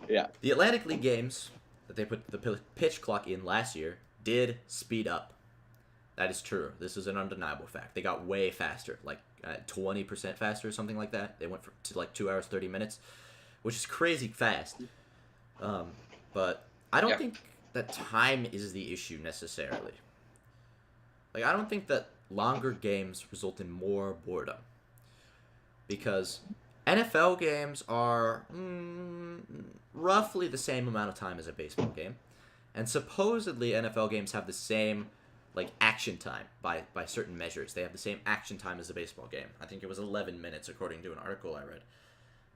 Yeah. The Atlantic League games that they put the pitch clock in last year did speed up. That is true. This is an undeniable fact. They got way faster, like 20% faster or something like that. They went to like 2 hours 30 minutes, which is crazy fast. But I don't Yeah. think that time is the issue necessarily. Like I don't think that longer games result in more boredom, because NFL games are roughly the same amount of time as a baseball game, and supposedly NFL games have the same like action time by certain measures. They have the same action time as a baseball game. I think it was 11 minutes according to an article I read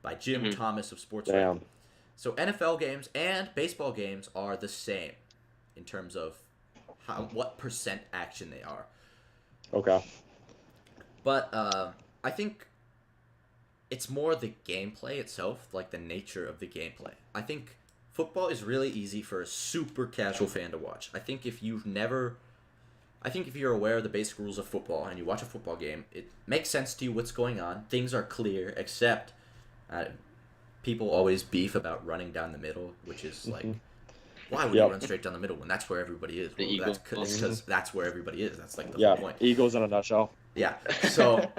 by Jim Thomas of Sports Damn. Radio. So NFL games and baseball games are the same in terms of what percent action they are. Okay. But I think it's more the gameplay itself, like the nature of the gameplay. I think football is really easy for a super casual fan to watch. I think if you're aware of the basic rules of football and you watch a football game, it makes sense to you what's going on. Things are clear, except people always beef about running down the middle, which is like, why would you run straight down the middle when that's where everybody is? The Well, that's Eagles. because that's where everybody is. That's like the Yeah. whole point. Eagles in a nutshell. Yeah. So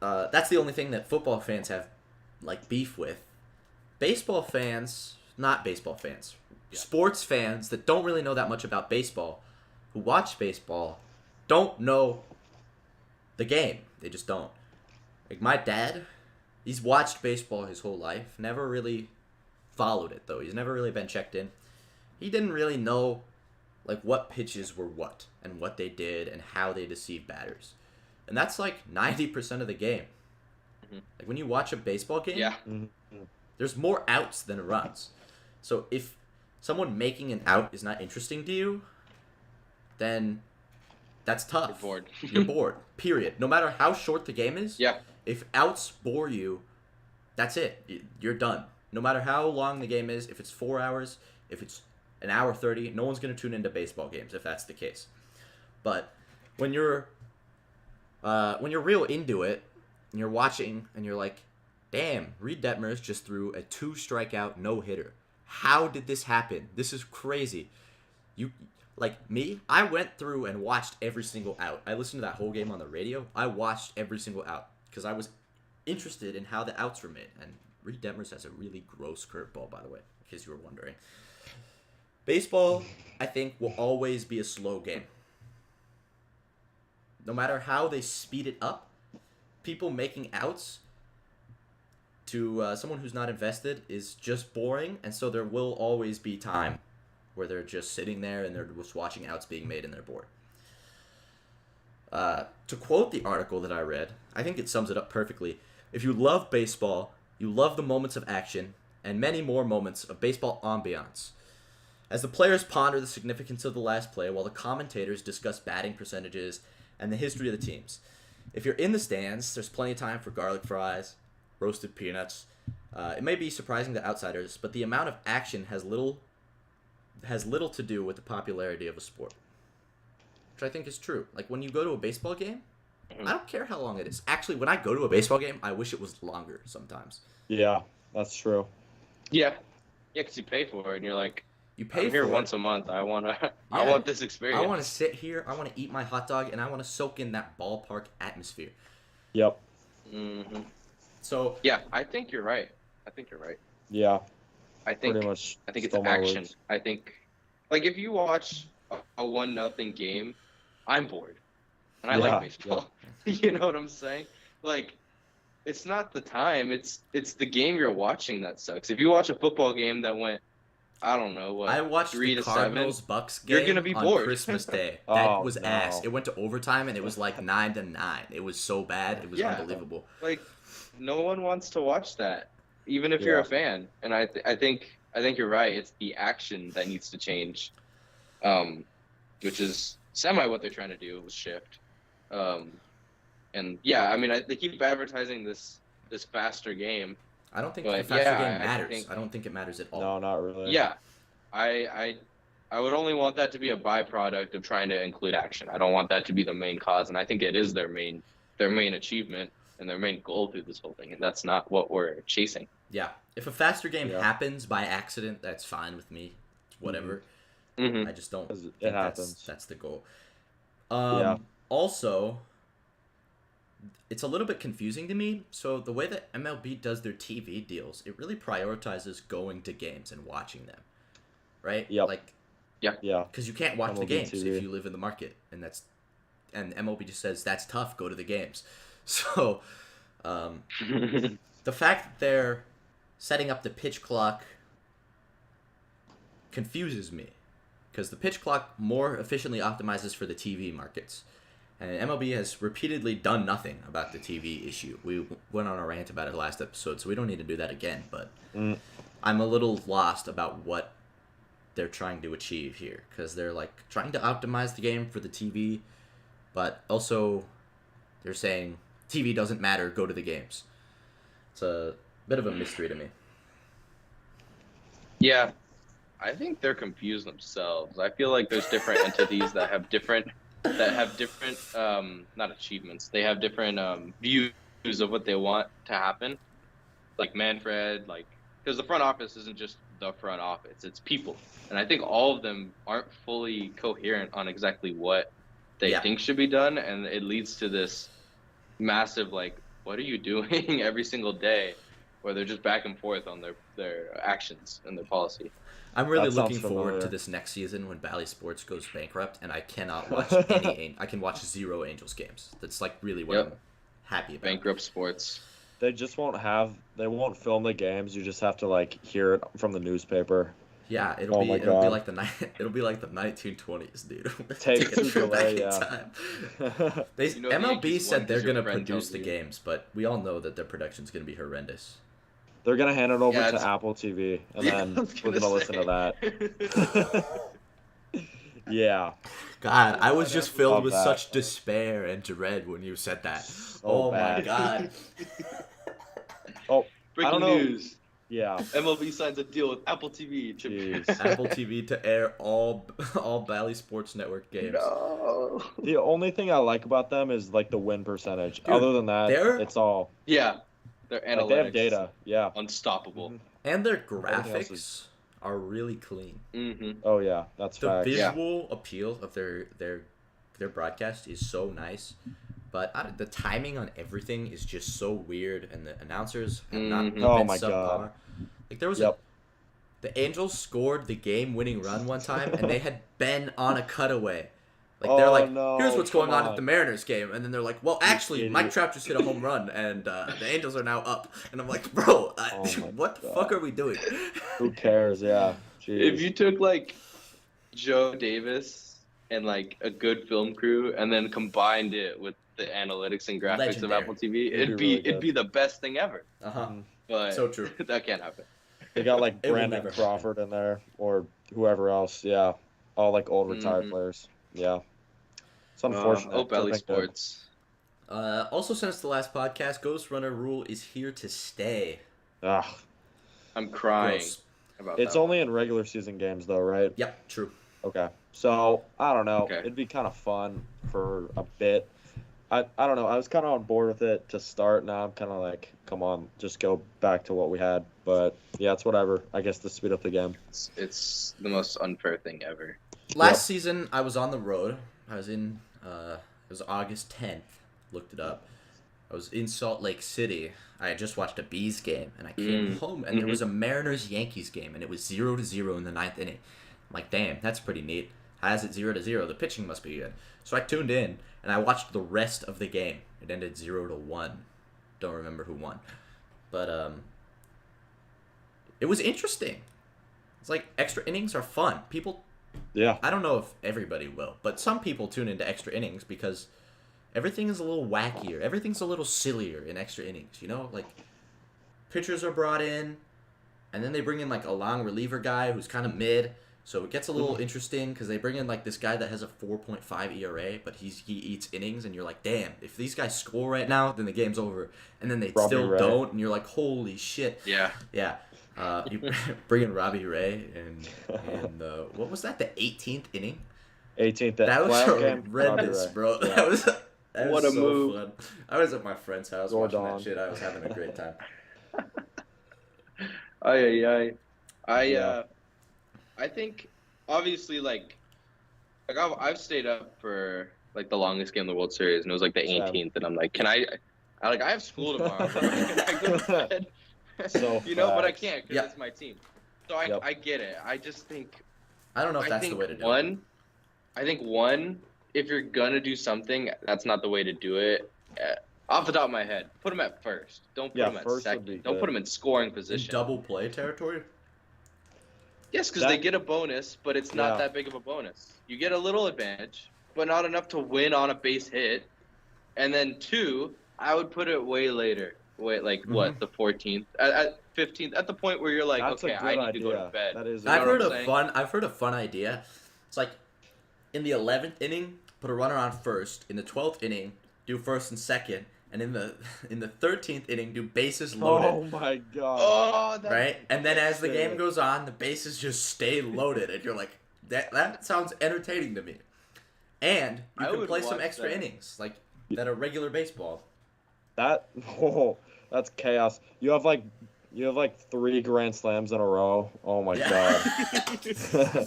that's the only thing that football fans have like beef with. Baseball fans, not baseball fans, sports fans that don't really know that much about baseball, who watch baseball, don't know the game. They just don't. Like my dad He's watched baseball his whole life, never really followed it, though. He's never really been checked in. He didn't really know, like, what pitches were what and what they did and how they deceived batters. And that's, like, 90% of the game. Mm-hmm. Like, when you watch a baseball game, Yeah. there's more outs than runs. So if someone making an out is not interesting to you, then that's tough. You're bored. You're bored, period. No matter how short the game is, Yeah. if outs bore you, that's it. You're done. No matter how long the game is, if it's 4 hours, if it's an hour 30, no one's going to tune into baseball games if that's the case. But when you're real into it, and you're watching, and you're like, damn, Reed Detmers just threw a 2-strikeout no-hitter. How did this happen? This is crazy. Like me, I went through and watched every single out. I listened to that whole game on the radio. I watched every single out because I was interested in how the outs were made. And Reed Detmers has a really gross curveball, by the way, in case you were wondering. Baseball, I think, will always be a slow game. No matter how they speed it up, people making outs to someone who's not invested is just boring, and so there will always be time where they're just sitting there and they're just watching outs being made and they're bored. To quote the article that I read, I think it sums it up perfectly. If you love baseball, you love the moments of action and many more moments of baseball ambiance. As the players ponder the significance of the last play while the commentators discuss batting percentages and the history of the teams. If you're in the stands, there's plenty of time for garlic fries, roasted peanuts. It may be surprising to outsiders, but the amount of action has little to do with the popularity of a sport. Which I think is true. Like, when you go to a baseball game, I don't care how long it is. Actually, when I go to a baseball game, I wish it was longer sometimes. Yeah, that's true. Yeah. Yeah, because you pay for it, and you're like, You pay I'm here for once it. a month. I want Yeah. this experience. I want to sit here, I want to eat my hot dog, and I want to soak in that ballpark atmosphere. Yep. Mm-hmm. So, Yeah, I think you're right. Yeah. I think Pretty much. I think it's stole my action. words. I think, like, if you watch a 1-0 game, I'm bored, and I Yeah, like baseball. You know what I'm saying? Like, it's not the time. It's the game you're watching that sucks. If you watch a football game that went, I don't know what, I watched 3 the to 7, Cardinals-Bucks game you're gonna be on bored. Christmas Day. That Oh, was no. ass. It went to overtime, and it was like 9-9. It was so bad. It was Yeah. unbelievable. Like, no one wants to watch that, even if you're Yeah. a fan. And I think you're right. It's the action that needs to change, which is semi what they're trying to do with shift. And yeah, I mean, they keep advertising this faster game. I don't think But, the faster yeah, game I matters. think- I don't think it matters at all. No, not really. Yeah, I would only want that to be a byproduct of trying to include action. I don't want that to be the main cause, and I think it is their main achievement and their main goal through this whole thing, and that's not what we're chasing. Yeah. If a faster game Yeah. happens by accident, that's fine with me. Whatever. Mm-hmm. I just don't 'Cause think it happens. that's the goal. Yeah. Also, it's a little bit confusing to me. So the way that MLB does their TV deals, it really prioritizes going to games and watching them, right? Yep. Like, Yeah. because you can't watch the MLB games TV. if you live in the market, and MLB just says that's tough. Go to the games. So, the fact that they're setting up the pitch clock confuses me, because the pitch clock more efficiently optimizes for the TV markets. And MLB has repeatedly done nothing about the TV issue. We went on a rant about it last episode, so we don't need to do that again. But I'm a little lost about what they're trying to achieve here, because they're like trying to optimize the game for the TV, but also they're saying TV doesn't matter, go to the games. It's a bit of a mystery to me. Yeah, I think they're confused themselves. I feel like there's different entities that have different not achievements. They have different views of what they want to happen. Like Manfred, because the front office isn't just the front office; it's people, and I think all of them aren't fully coherent on exactly what they think should be done, and it leads to this massive what are you doing every single day, where they're just back and forth on their actions and their policy. I'm really That sounds looking forward familiar. to this next season when Bally Sports goes bankrupt, and I cannot watch I can watch 0 Angels games. That's really what Yep. I'm happy about. Bankrupt sports. They just won't film the games. You just have to like hear it from the newspaper. Yeah, Oh my God. like it'll be like the 1920s, dude. Take a two trip back delay, in yeah. time. The MLB Yankees said won they're 'cause your gonna friend produce tells the you. games, but we all know that their production's gonna be horrendous. They're gonna hand it over Yeah, to it's- Apple TV, and Yeah, I then was we're gonna listen to that. Yeah. God, I God, was just Apple filled Love with that. such despair and dread when you said that. So Oh my bad. God. Oh, I Breaking don't know. news. Yeah. MLB signs a deal with Apple TV. Jeez. Apple TV to air all Bally Sports Network games. No. The only thing I like about them is like the win percentage. Dude, Other than that, they're- it's all Yeah. Their analytics. like they have data. Yeah. Unstoppable. Mhm. And their Everything else graphics are really clean. Mm-hmm. Oh yeah, that's The facts. visual appeal of their broadcast is so nice, but the timing on everything is just so weird, and the announcers have not Mhm. been Oh my subpar. God. Like there was Yep. the Angels scored the game-winning run one time, and they had been on a cutaway. Like Oh, they're like, no, here's what's going come on at on. the Mariners game, and then they're like, well, actually, idiot. Mike Trout just hit a home run, and the Angels are now up, and I'm like, bro, Oh my what the God. fuck are we doing? Who cares? Yeah. Jeez. If you took like Joe Davis and like a good film crew and then combined it with the analytics and graphics Legendary. of Apple TV, It'd it'd be be really it'd be the best thing ever. Uh-huh. Mhm. But So true. that can't happen. They got like It will Brandon never Crawford in there or whoever else. Yeah. All like old retired Mhm. players. Yeah. It's unfortunate. Oh, Valley I think that- Sports. Also, since the last podcast, Ghost Runner rule is here to stay. Ugh. I'm crying Gross. about It's that. only in regular season games though, right? Yep, true. Okay. So I don't know. Okay. It'd be kind of fun for a bit. I don't know. I was kind of on board with it to start. Now I'm kind of like, come on, just go back to what we had. But yeah, it's whatever. I guess to speed up the game. It's the most unfair thing ever. Last season, I was on the road. I was in, it was August 10th. Looked it up. I was in Salt Lake City. I had just watched a Bees game, and I came home, and there was a Mariners-Yankees game, and it was 0-0 in the ninth inning. I'm like, damn, that's pretty neat. How is it 0-0? The pitching must be good. So I tuned in, and I watched the rest of the game. It ended 0-1. Don't remember who won. But, it was interesting. It's like extra innings are fun. People, Yeah. I don't know if everybody will, but some people tune into extra innings because everything is a little wackier. Everything's a little sillier in extra innings, you know? Like, pitchers are brought in, and then they bring in, like, a long reliever guy who's kind of mid. So it gets a little interesting because they bring in, like, this guy that has a 4.5 ERA, but he eats innings, and you're like, damn, if these guys score right now, then the game's over. And then they Robbie still Ray. don't, and you're like, holy shit. Yeah. Yeah. You bring in Robbie Ray, and what was that, the 18th inning? 18th. That was playoff game, horrendous, Robbie Ray. bro. Yeah. That What was a so move. fun. I was at my friend's house watching Gordon. that shit. I was having a great time. I think obviously like I've stayed up for like the longest game of the World Series, and it was like the Same. 18th, and I'm like, I have school tomorrow. Bro. Can I go to bed? So you know, but I facts. can't because Yeah. it's my team. So I Yep. I get it. I just think I don't know if I that's think the way to do one, I think one, if you're gonna do something, that's not the way to do it. Off the top of my head, put them at first. Don't put Yeah, them at first would be second. Don't good. put them in scoring it. In position. double play territory? Yes, because That- they get a bonus, but it's not Yeah. that big of a bonus. You get a little advantage, but not enough to win on a base hit. And then two, I would put it way later. Wait, like what? The 14th, at 15th, at the point where you're like, That's okay, a good I need idea. to go to bed. That is. You know I've what heard I'm a saying? fun idea. It's like in the 11th inning, put a runner on first. In the 12th inning, do first and second. And in the 13th inning, do bases loaded. Oh my god. Oh, that's Right? And then as the game sick. goes on, the bases just stay loaded, and you're like, that sounds entertaining to me. And you I can would play some watch extra that. innings, like that are regular baseball. That's chaos. You have like 3 grand slams in a row. Oh my god.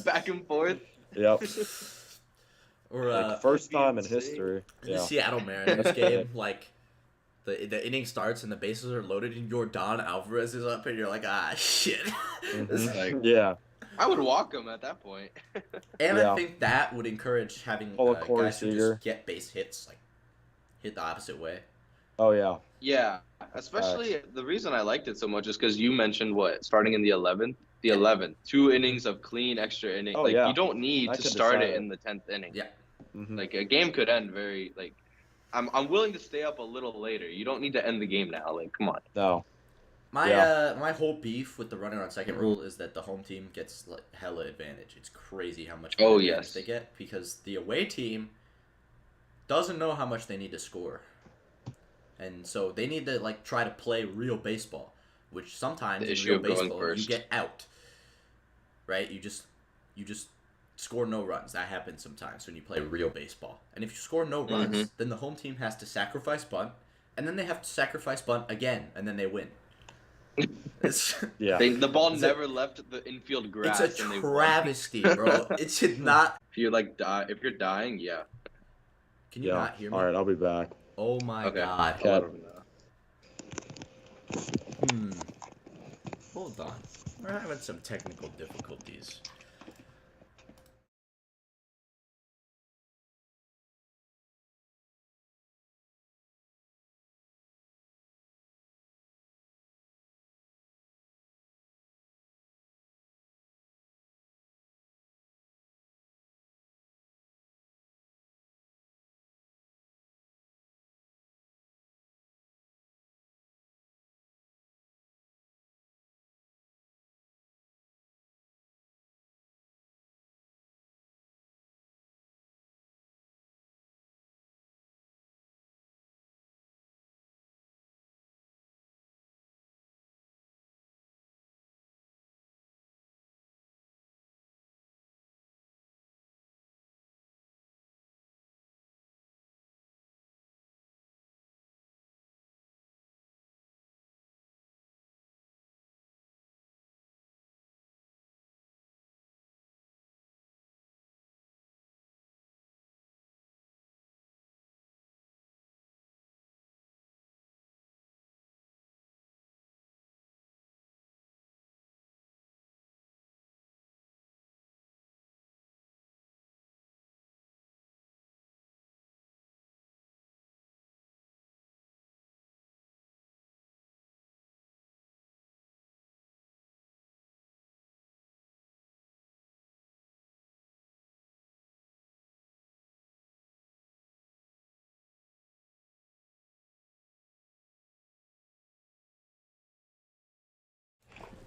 back and forth. Yep. Or Like first It'd be time in insane. history. the Yeah. Seattle Mariners game, like the inning starts and the bases are loaded, and Yordan Alvarez is up, and you're like, ah, shit. This is Mhm. like- Yeah. I would walk them at that point. And Yeah. I think that would encourage having Pull a Corey guys who Seager. just get base hits, like hit the opposite way. Oh yeah. Yeah, especially the reason I liked it so much is because you mentioned what starting in the 11th, the Yeah. 11th, 2 innings of clean extra inning. Oh Like you yeah. don't need That to could start decide it it. in the 10th inning. Yeah. Hmm. Like a game could end very like. I'm willing to stay up a little later. You don't need to end the game now. Like come on. No. My Yeah. my whole beef with the runner on second rule is that the home team gets like hella advantage. It's crazy how much Oh advantage yes. they get because the away team doesn't know how much they need to score. And so they need to like try to play real baseball, which sometimes The in issue real of going baseball you first. get out. Right? You just score no runs. That happens sometimes when you play real baseball. And if you score no Mm-hmm. runs, then the home team has to sacrifice bunt, and then they have to sacrifice bunt again, and then they win. It's Yeah. The ball It's never left the infield it's grass, a and they won. travesty, bro. It should not. If if you're dying, yeah. Can you Yeah. not hear me? All right. I'll be back. Oh my Okay. god. I'll let him know. Hold on. We're having some technical difficulties.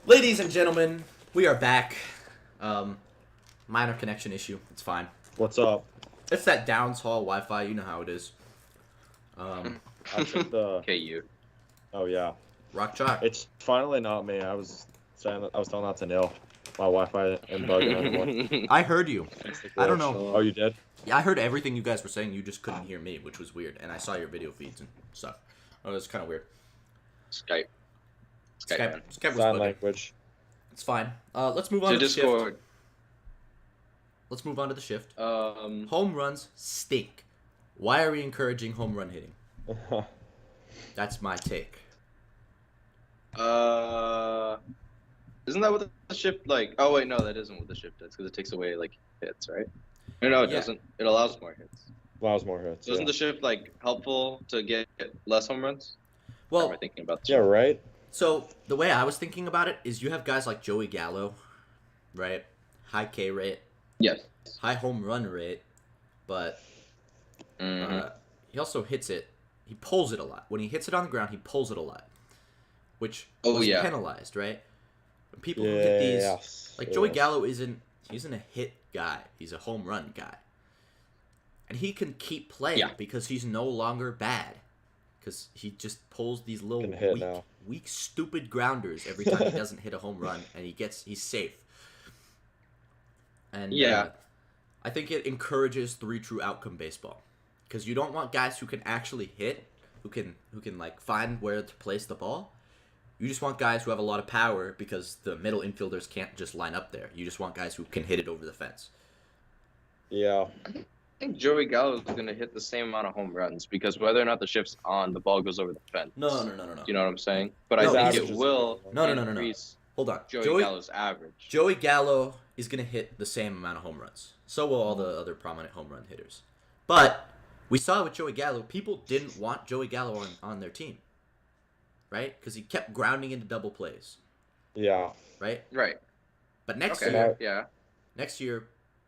Ladies and gentlemen, we are back. Minor connection issue. It's fine. What's up? It's that Downs Hall Wi-Fi. You know how it is. I took the. Okay, you. Oh yeah. Rock chalk. It's finally not me. I was telling that to Neal. My Wi-Fi and bug and everyone. I heard you. I don't know. Oh, you did? Yeah, I heard everything you guys were saying. You just couldn't hear me, which was weird. And I saw your video feeds and stuff. Oh, it was kind of weird. Skype. Man. Skype was Sign bugging. language. It's fine. Let's move on To to the shift. Discord. Let's move on to the shift. Um, Home runs stink. Why are we encouraging home run hitting? That's my take. Isn't that what the shift like? Oh wait, no, that isn't what the shift does because it takes away like hits, right? No, it Yeah. doesn't. It allows more hits. Allows more hits. Isn't the shift like helpful to get less home runs? Or am Well, I thinking about this? Yeah, right? so the way I was thinking about it is you have guys like Joey Gallo, right? High K rate, Yes. high home run rate, but Mm-hmm. he also hits it. He pulls it a lot. When he hits it on the ground, he pulls it a lot, which Oh, was yeah. penalized, right? People who get these, Yes. like Joey yes. Gallo, isn't a hit guy. He's a home run guy, and he can keep playing Yeah. because he's no longer bad. Because he just pulls these little Can hit now. weak, stupid grounders every time he doesn't hit a home run, and he's safe. And Yeah. I think it encourages 3 true outcome baseball, because you don't want guys who can actually hit, who can like find where to place the ball. You just want guys who have a lot of power because the middle infielders can't just line up there. You just want guys who can hit it over the fence. Yeah. I think Joey Gallo is going to hit the same amount of home runs because whether or not the shift's on, the ball goes over the fence. No. You know what I'm saying? But No, I think he's- it will No. increase Hold on. Joey Gallo's average. Joey Gallo is going to hit the same amount of home runs. So will all the other prominent home run hitters. But We saw with Joey Gallo, people didn't want Joey Gallo on their team, right? Because he kept grounding into double plays, Yeah. right? Right. But next Okay. year, Yeah.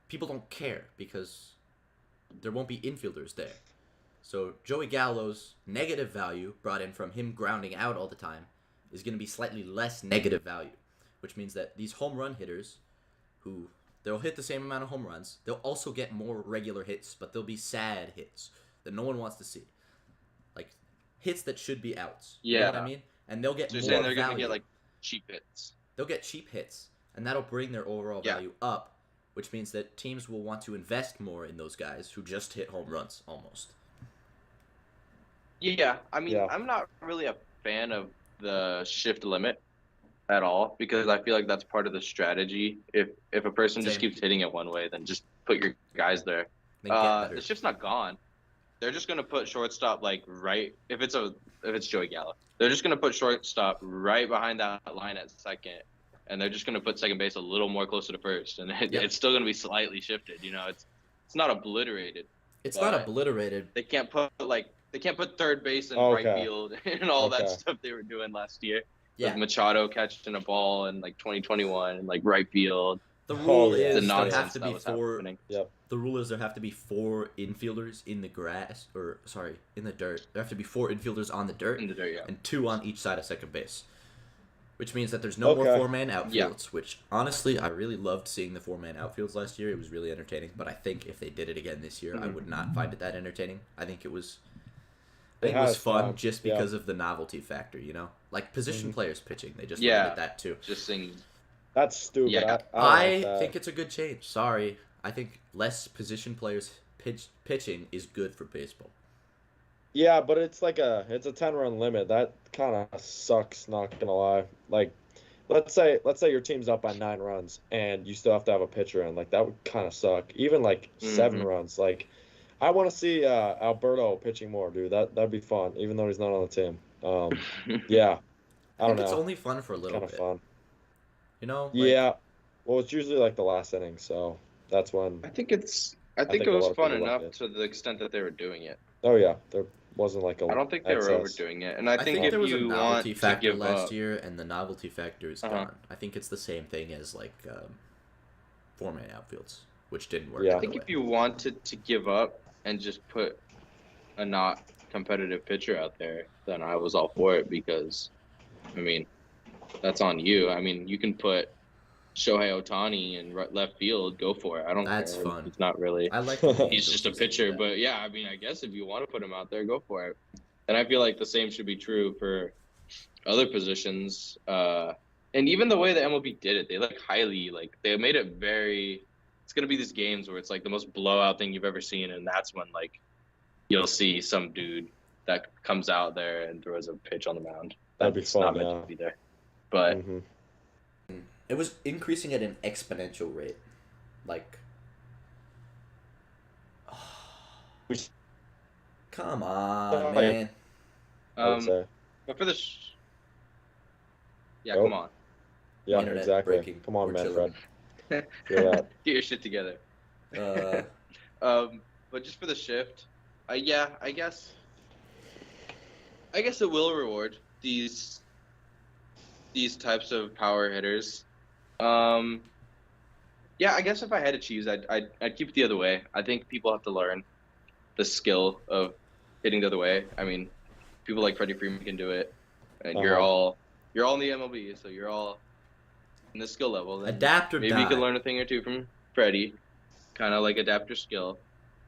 people don't care because there won't be infielders there. So Joey Gallo's negative value brought in from him grounding out all the time is going to be slightly less negative value, which means that these home run hitters who they'll hit the same amount of home runs, they'll also get more regular hits, but they'll be sad hits that no one wants to see. Like hits that should be outs. You know what I mean? And they'll get So you're more saying they're value. gonna get like cheap hits. They'll get cheap hits, and that'll bring their overall value up, which means that teams will want to invest more in those guys who just hit home runs almost. Yeah, I mean, I'm not really a fan of the shift limit at all because I feel like that's part of the strategy. If a person just keeps hitting it one way, then just put your guys there. The shift's not gone. They're just gonna put shortstop like right if it's Joey Gallo. They're just gonna put shortstop right behind that line at second, and they're just gonna put second base a little more closer to first, and it's still gonna be slightly shifted. You know, it's not obliterated. It's not obliterated. They can't put third base and right field and all that stuff they were doing last year. Yeah. Like Machado catching a ball in like 2021 and like right field. The rule is the there have to be four. Yep. The rule is there have to be 4 infielders in the grass, in the dirt. There have to be 4 infielders on the dirt, and 2 on each side of second base. Which means that there's no more 4-man outfields. Which honestly, I really loved seeing the 4-man outfields last year. It was really entertaining. But I think if they did it again this year, I would not find it that entertaining. I think it was. It was fun just because of the novelty factor, you know? Like, position players pitching, they just limited that, too. Just singing. That's stupid. Yeah. I think it's a good change. Sorry. I think less position players pitching is good for baseball. Yeah, but it's like a 10-run limit. That kind of sucks, not gonna lie. Like, let's say your team's up by 9 runs, and you still have to have a pitcher in. Like, that would kind of suck. Even, like, 7 runs. Like, I want to see Alberto pitching more, dude. That'd be fun, even though he's not on the team. Yeah. I don't know. It's only fun for a little bit. Kind of fun. You know? Yeah. Well, it's usually like the last inning, so that's when. I think it was fun enough to the extent that they were doing it. Oh yeah, there wasn't like a. I don't think they were overdoing it, and I think if there was you a novelty want factor to give last up, year, and the novelty factor is gone. I think it's the same thing as like 4-man outfields, which didn't work. Yeah. I think if you wanted to give up and just put a not competitive pitcher out there, then I was all for it because, I mean, that's on you. I mean, you can put Shohei Ohtani in left field, go for it. I don't care. That's fun. It's not really. I like he's just a pitcher, but yeah, I mean, I guess if you want to put him out there, go for it. And I feel like the same should be true for other positions. And even the way the MLB did it, they they made it very. It's gonna be these games where it's like the most blowout thing you've ever seen, and that's when like you'll see some dude that comes out there and throws a pitch on the mound. That'd be fun. Not meant to be there, but. It was increasing at an exponential rate. Like, come on, man. But for the come on. Yeah, Internet exactly. breaking. Come on, man, chilling. Fred. Get your shit together. But just for the shift, I guess it will reward these types of power hitters. I guess if I had to choose, I'd keep it the other way. I think people have to learn the skill of hitting the other way. I mean, people like Freddie Freeman can do it, and you're all in the MLB, so you're all in the skill level. Adapt or maybe die. you can learn a thing or two from Freddie, kind of like adapt your skill.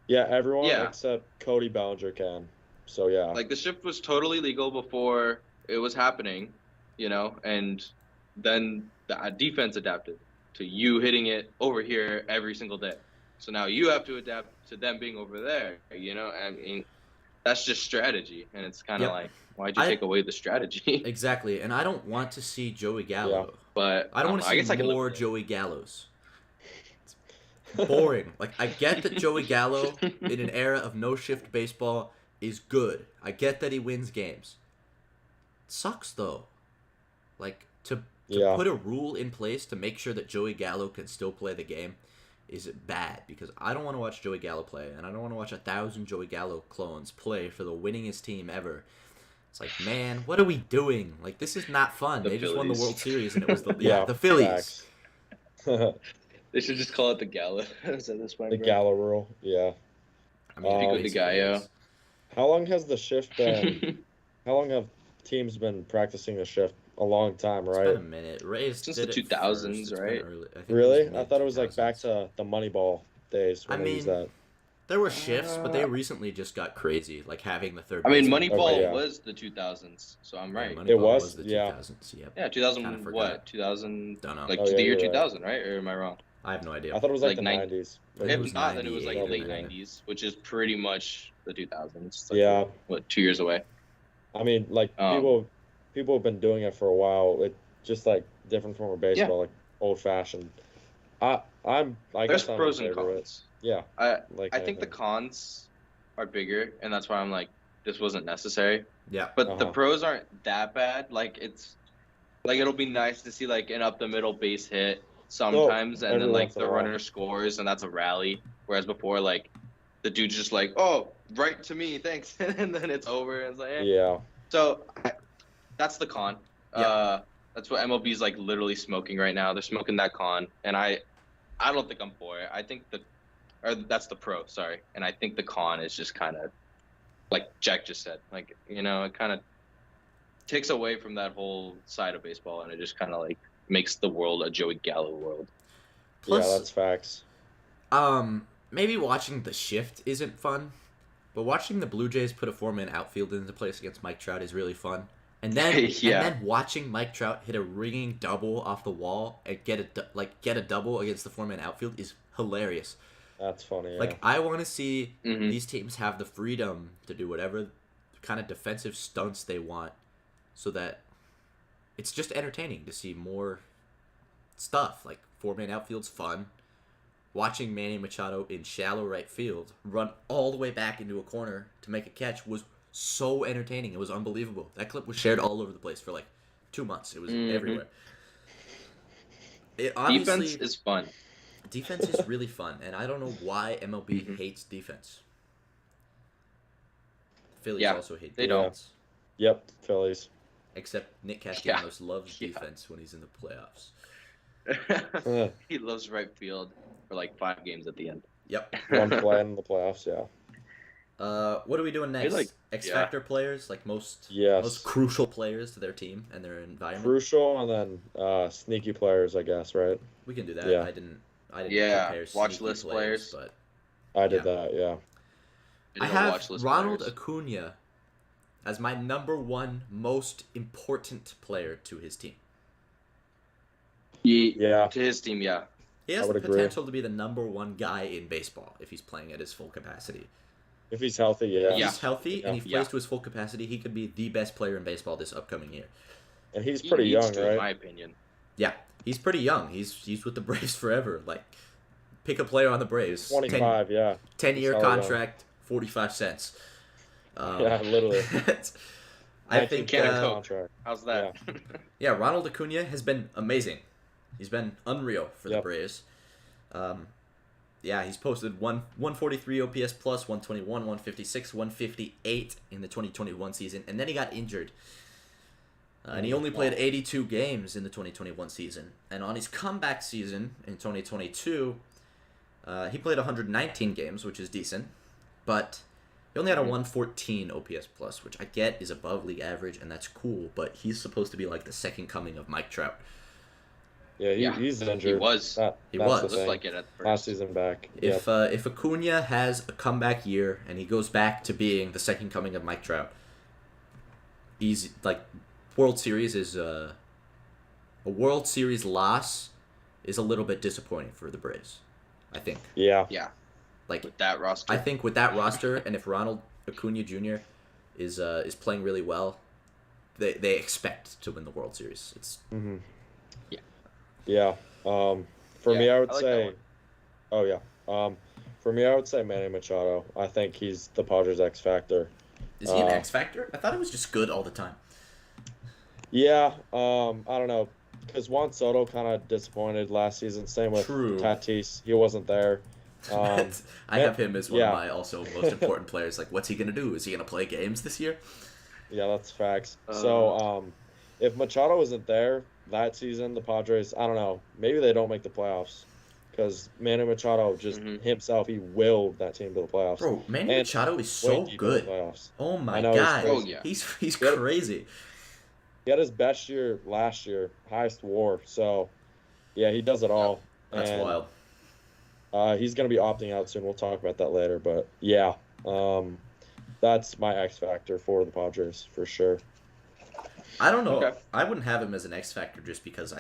Yeah, everyone except Cody Bellinger can. So yeah. Like the shift was totally legal before it was happening, you know, and then the defense adapted to you hitting it over here every single day. So now you have to adapt to them being over there, you know? I mean, that's just strategy, and it's kind of like, why'd you take away the strategy? Exactly, and I don't want to see Joey Gallo. Yeah. But I don't want to see more Joey Gallos. It's boring. Like, I get that Joey Gallo, in an era of no-shift baseball, is good. I get that he wins games. It sucks, though. Like, to put a rule in place to make sure that Joey Gallo can still play the game is bad because I don't want to watch Joey Gallo play, and I don't want to watch 1,000 Joey Gallo clones play for the winningest team ever. It's like, man, what are we doing? Like, this is not fun. The They just won the Phillies. World Series, and it was the Phillies. Facts. They should just call it the Gala at this point. The bro. Gala rule, yeah. I mean, Pico it de basically Gallo. is. How long has the shift been? How long have teams been practicing the shift? A long time, It's right? been a minute. Rays Since did the it 2000s, first. It's been right? early. I think Really? it was I thought it was like back mid-2000s. to the Moneyball days when I they used mean, that. There were shifts, but they recently just got crazy, like having the third. I mean, baseman. Moneyball yeah. was the 2000s, so I'm right. Moneyball It was? the Yeah. 2000s. Yep. Yeah, 2000 Kinda forgot. what? 2000 Don't know. like Oh, yeah, the year you're right. 2000, right? Or am I wrong? I have no idea. I thought it was like Like the 90s. 90s. It If was not, then it was like 98, late yeah. 90s, which is pretty much the 2000s. It's like, Yeah. what, 2 years away? I mean, like people have been doing it for a while. It just like different form of baseball, like old fashioned. I There's guess I'm pros in and favor of it. cons. Yeah. I Like I think the anything. cons are bigger, and that's why I'm like, this wasn't necessary. Yeah. But the Uh-huh. pros aren't that bad. Like it's like it'll be nice to see like an up the middle base hit sometimes, and every then like once in the a while. runner scores, and that's a rally. Whereas before, like the dude's just like, oh, right to me, thanks, and then it's over. And it's like, Yeah. So that's the con. Yeah. That's what MLB's like literally smoking right now. They're smoking that con, and I don't think I'm for it. I think that's the pro, sorry, and I think the con is just kind of like Jack just said, like it kind of takes away from that whole side of baseball, and it just kind of like makes the world a Joey Gallo world. Plus, Yeah, that's facts. maybe watching the shift isn't fun, but watching the Blue Jays put a 4-man outfield into place against Mike Trout is really fun. And then, Yeah. and then watching Mike Trout hit a ringing double off the wall and get a double against the 4-man outfield is hilarious. That's funny. Yeah. Like, I want to see Mhm. these teams have the freedom to do whatever kind of defensive stunts they want, so that it's just entertaining to see more stuff. Like, 4-man outfield's fun. Watching Manny Machado in shallow right field run all the way back into a corner to make a catch was so entertaining. It was unbelievable. That clip was shared all over the place for like 2 months. It was everywhere. Defense is fun. Defense is really fun, and I don't know why MLB hates defense. Phillies Yeah, also hate they don't. defense. Yep, Phillies. Except Nick Castellanos loves defense when he's in the playoffs. He loves right field for like 5 games at the end. Yep. One play in the playoffs, yeah. What are we doing next? like- X yeah. Factor players, like most Yes. crucial players to their team and their environment. Crucial, and then sneaky players, I guess, right? We can do that. Yeah. I didn't Yeah, compare watch sneaky list players. but I did Yeah. that, yeah. I did a have watch list Ronald players. Acuna as my number one most important player to his team. Yeah. To his team, yeah. He has I the would agree. potential to be the number one guy in baseball if he's playing at his full capacity. If he's healthy, yeah. If Yeah. he's healthy and he Yeah. plays to his full capacity, he could be the best player in baseball this upcoming year. And he's He pretty needs young, to, in right? my opinion. Yeah, he's pretty young. He's with the Braves forever. Like, pick a player on the Braves. 25, yeah. 10-year He's hella young. contract, 45 cents. Yeah, literally. I think, contract. How's that? yeah, Ronald Acuna has been amazing. He's been unreal for the Yep. Braves. Yeah, he's posted 143 OPS plus, 121, 156, 158 in the 2021 season, and then he got injured. And he only played 82 games in the 2021 season. And on his comeback season in 2022, he played 119 games, which is decent. But he only had a 114 OPS plus, which I get is above league average, and that's cool. But he's supposed to be like the second coming of Mike Trout. Yeah, he's injured. He was. That's He the was. Looked thing. like it at first. Last season back. If Acuna has a comeback year and he goes back to being the second coming of Mike Trout, easy, like, World Series is a World Series loss is a little bit disappointing for the Braves, I think. Yeah. Yeah. Like, With that roster. I think with that roster, and if Ronald Acuna Jr. is playing really well, they expect to win the World Series. It's Mm-hmm. Yeah. Yeah. For me, I would I like that say. one. Oh yeah. For me, I would say Manny Machado. I think he's the Padres' X factor. is he an X factor? I thought it was just good all the time. Yeah. I don't know. because Juan Soto kind of disappointed last season. Same with True. Tatis. He wasn't there. I have him as one of yeah. my also most important players. Like, what's he gonna do? Is he gonna play games this year? Yeah, that's facts. So, if Machado isn't there that season, the Padres, I don't know, maybe they don't make the playoffs because Manny Machado just himself, he willed that team to the playoffs. Bro, Manny And Machado is way so deep in the good. playoffs. Oh my I know, god, Oh, yeah. he's Yeah. crazy. He had his best year last year, highest WAR. So, yeah, he does it all. That's And, wild. he's going to be opting out soon. We'll talk about that later. But, yeah, that's my X factor for the Padres for sure. I don't know. Okay. I wouldn't have him as an X factor just because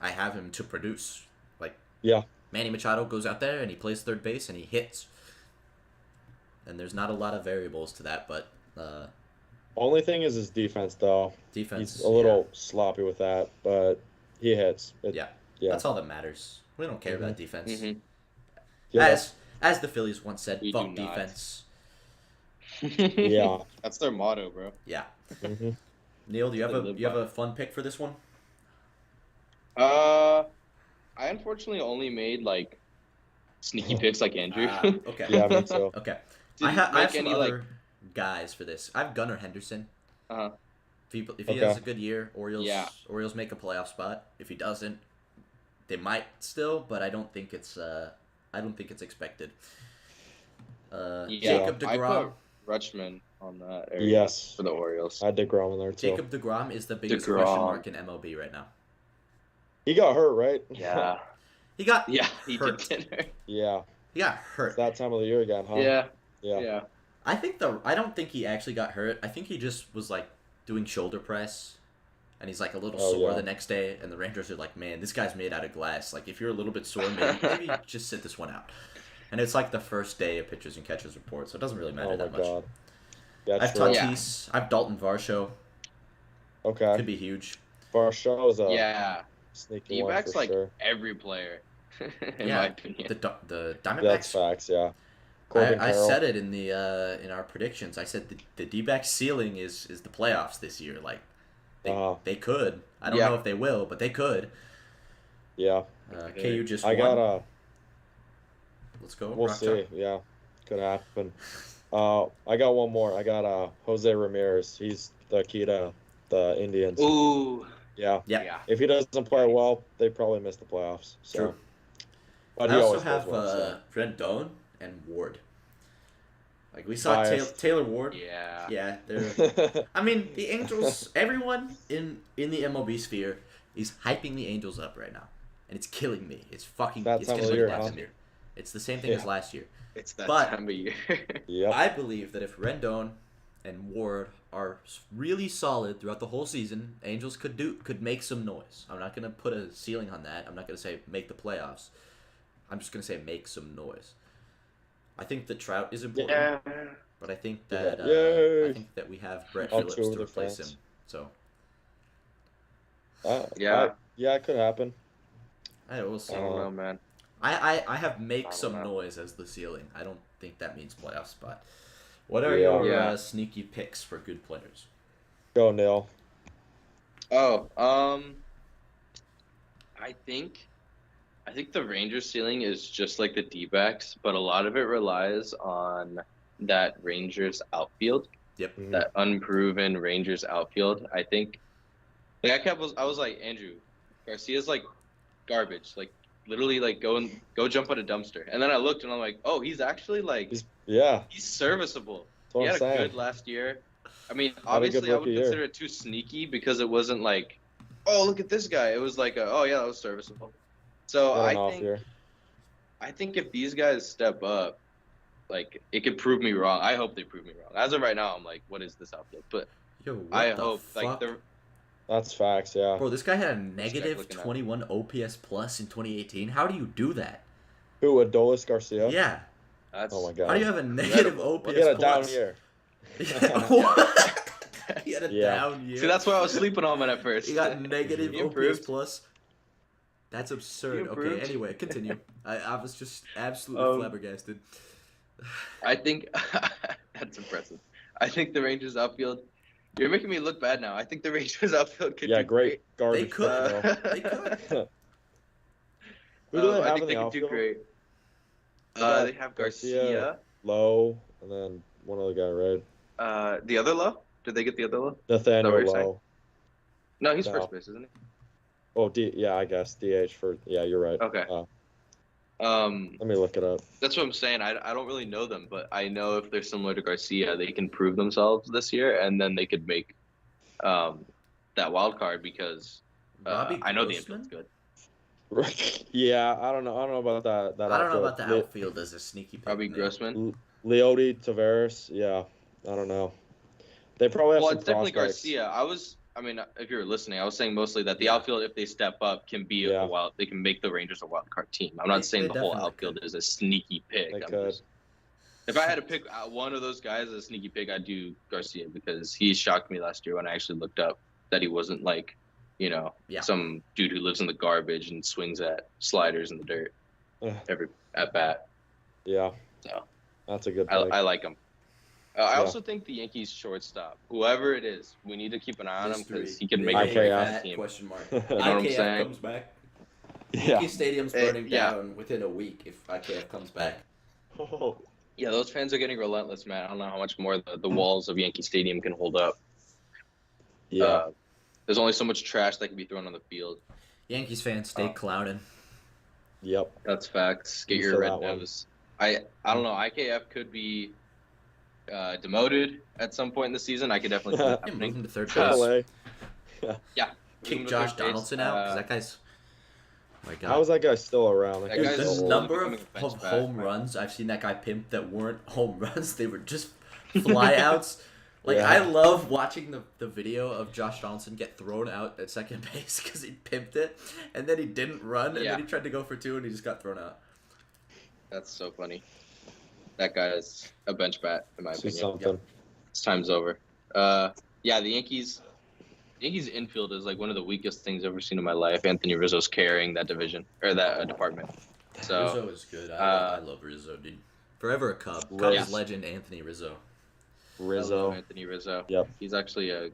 I have him to produce. Like, Yeah. Manny Machado goes out there and he plays third base and he hits. And there's not a lot of variables to that, but Only thing is his defense, though. defense. He's a little sloppy with that, but he hits. Yeah. Yeah. That's all that matters. We don't care about defense. Mhm. Yeah. As the Phillies once said, We fuck do not. defense. Yeah. That's their motto, bro. Yeah. Mhm. Neil, do you have They a live you have by a fun pick for this one? I unfortunately only made like sneaky picks like Andrew. Okay. Yeah, me too. Okay. Did I you have make some any, other guys for this. I have Gunnar Henderson. Uh-huh. If he Okay. has a good year, Orioles make a playoff spot. If he doesn't, they might still, but I don't think it's expected. Jacob I DeGrom. put Rutschman on that area Yes. for the Orioles. I had DeGrom in there, too. Jacob DeGrom is the biggest DeGrom. question mark in MLB right now. He got hurt, right? Yeah. He got Yeah, he hurt. did get hurt. Yeah. He got It's hurt. that time of the year again, huh? Yeah. Yeah. Yeah. I don't think he actually got hurt. I think he just was like doing shoulder press, and he's like a little Oh, sore yeah. the next day. And the Rangers are like, man, this guy's made out of glass. Like, if you're a little bit sore, maybe just sit this one out. And it's like the first day of pitchers and catchers report, so it doesn't really matter Oh, my that much. God. Yeah, I've true. Tatis. I've Dalton Varsho. Okay. Could be huge. Varsho is a Yeah. sneaky one D-backs for like sure. every player, in Yeah. my opinion. The That's Diamondbacks. facts, yeah. I Corbin Carroll. said it in the in our predictions. I said the D-back ceiling is the playoffs this year. Like they could. I don't Yeah. know if they will, but they could. Yeah. KU just I won. got Let's go. we'll Rock see. Chalk. Yeah. Could happen. I got one more. I got Jose Ramirez. He's the key to the Indians. Ooh. Yeah. Yeah. Yeah. If he doesn't play well, they probably miss the playoffs. So. True. But I he also always have plays well, so. Rendon and Ward. Like we saw Biased. Taylor Ward. Yeah. Yeah, they're. I mean, the Angels. Everyone in the MLB sphere is hyping the Angels up right now, and it's killing me. It's fucking. That It's time of killing year, me huh? this year. It's the same thing as last year. It's that But- time of year. Yep. I believe that if Rendon and Ward are really solid throughout the whole season, Angels could make some noise. I'm not gonna put a ceiling on that. I'm not gonna say make the playoffs. I'm just gonna say make some noise. I think the Trout is important, Yeah. but I think that Yay. I think that we have Brett All Phillips two of to the replace fans. him. So Yeah. Yeah, it could happen. I will see. I don't know, man. I have I make don't some know. noise as the ceiling. I don't think that means playoff spot. What are Yeah. your Yeah. sneaky picks for good players? Go, Neil. Oh, I think the Rangers ceiling is just like the D-backs, but a lot of it relies on that Rangers outfield, Yep. Mhm. that unproven Rangers outfield. I think, like I was like, Andrew, Garcia's like garbage, like literally like go jump on a dumpster. And then I looked and I'm like, oh, he's actually like Yeah, he's serviceable. that's what He I'm had a saying. good last year. I mean, good obviously, I would rookie year. consider it too sneaky because it wasn't like, oh, look at this guy. It was like, oh yeah, that was serviceable. So Got an off I year. think if these guys step up, like it could prove me wrong. I hope they prove me wrong. As of right now, I'm like, what is this outfield? But Yo, what I the hope fuck? like the That's facts, yeah. Bro, this guy had a negative looking at- 21 OPS plus in 2018. How do you do that? Who, Adolis Garcia? Yeah. that's Oh my god. How do you have a negative OPS He had a down plus? year. What? He had a Yeah. down year. See, that's why I was sleeping on him at first. He got negative He OPS improved. plus. That's absurd. He Okay, improved. anyway, continue. I was just absolutely flabbergasted. I think that's impressive. I think the Rangers outfield You're making me look bad now. I think the Rangers outfield could do great They garbage. could. pick, They could. though. Who do they I have think in they the could do outfield? great. got They have Garcia. Lowe, and then one other guy, right? The other Low? Did they get the other Low? Nathaniel you're saying? Lowe. No, he's No. first base, isn't he? Oh, yeah, I guess DH for. Yeah, you're right. Okay. Let me look it up. That's what I'm saying. I don't really know them, but I know if they're similar to Garcia, they can prove themselves this year, and then they could make that wild card because Robbie I know the Grossman? infield's good. Yeah, I don't know. I don't know about that. I don't know outfield. about the outfield as a sneaky pick. Robbie Neil. Grossman. Leody Tavares. Yeah, I don't know. They probably have Well, some it's definitely prospects. Garcia. If you were listening, I was saying mostly that the Yeah. outfield, if they step up, can be Yeah. they can make the Rangers a wild card team. I'm not saying they the whole definitely outfield could. is a sneaky pick. They I'm could. just- if I had to pick one of those guys as a sneaky pick, I'd do Garcia because he shocked me last year when I actually looked up that he wasn't like, Yeah. some dude who lives in the garbage and swings at sliders in the dirt every at bat. Yeah. So That's a good pick. I like him. I Yeah. also think the Yankees shortstop, whoever it is, we need to keep an eye on him because he can make I a great IKF. team. Question mark. You know what I'm IKF saying? comes back. yeah. Yankee Stadium's burning yeah. down within a week if IKF comes back. Yeah, those fans are getting relentless, man. I don't know how much more the walls of Yankee Stadium can hold up. Yeah. There's only so much trash that can be thrown on the field. Yankees fans, stay clowning. Yep. That's facts. Get You your said red that one. nose. I don't know. IKF could be demoted at some point in the season. I could definitely see that Yeah, happening. move him to third base. AAA. Yeah. Kick Josh Donaldson out because that guy's. My God. How is that guy still around? That Dude, guy's the old. number Becoming a bench of bat. home runs I've seen that guy pimp that weren't home runs, they were just flyouts. Like, Yeah. I love watching the video of Josh Donaldson get thrown out at second base because he pimped it, and then he didn't run, and Yeah. then he tried to go for two, and he just got thrown out. That's so funny. That guy is a bench bat, in my See opinion. something. His time's over. Yeah, the Yankees infield is like one of the weakest things I've ever seen in my life. Anthony Rizzo's carrying that division or that department. So Rizzo is good. I love Rizzo, dude. Forever a Cub. Riz. Cubs legend Anthony Rizzo. I love Rizzo. Anthony Rizzo. Yep. He's actually a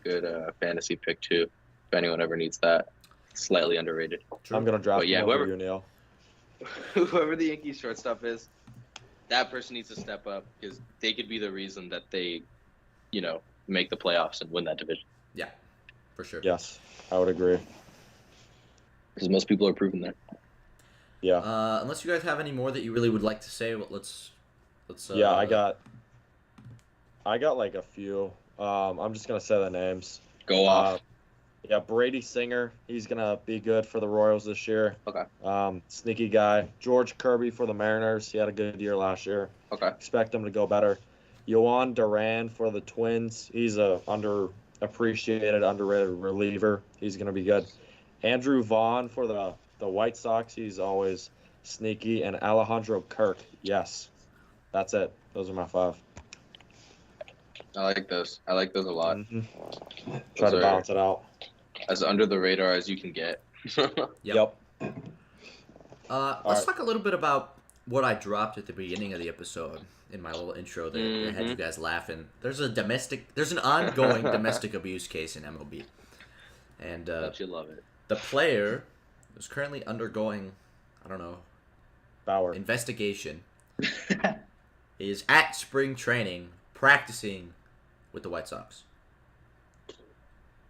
good fantasy pick too. If anyone ever needs that, slightly underrated. True. I'm gonna draft But yeah, him over whoever- you, Neil. Whoever the Yankees shortstop is, that person needs to step up because they could be the reason that they, make the playoffs and win that division. Yeah, for sure. Yes, I would agree. Because most people are proving that. Yeah. Unless you guys have any more that you really would like to say, let's. Yeah, I got like a few. I'm just gonna say the names. Go off. Yeah, Brady Singer. He's gonna be good for the Royals this year. Okay. Sneaky guy. George Kirby for the Mariners. He had a good year last year. Okay. Expect him to go better. Yohan Duran for the Twins. He's a underappreciated, underrated reliever. He's gonna be good. Andrew Vaughn for the White Sox. He's always sneaky. And Alejandro Kirk. Yes. That's it. Those are my 5. I like those. I like those a lot. Mhm. Try Those to are balance it out. as under the radar as you can get. Yep. Yep. Let's right. talk a little bit about what I dropped at the beginning of the episode in my little intro that had you guys laughing. There's an ongoing domestic abuse case in MLB, and Don't you love it? the player is currently undergoing, I don't know, Bauer. investigation. He is at spring training practicing with the White Sox.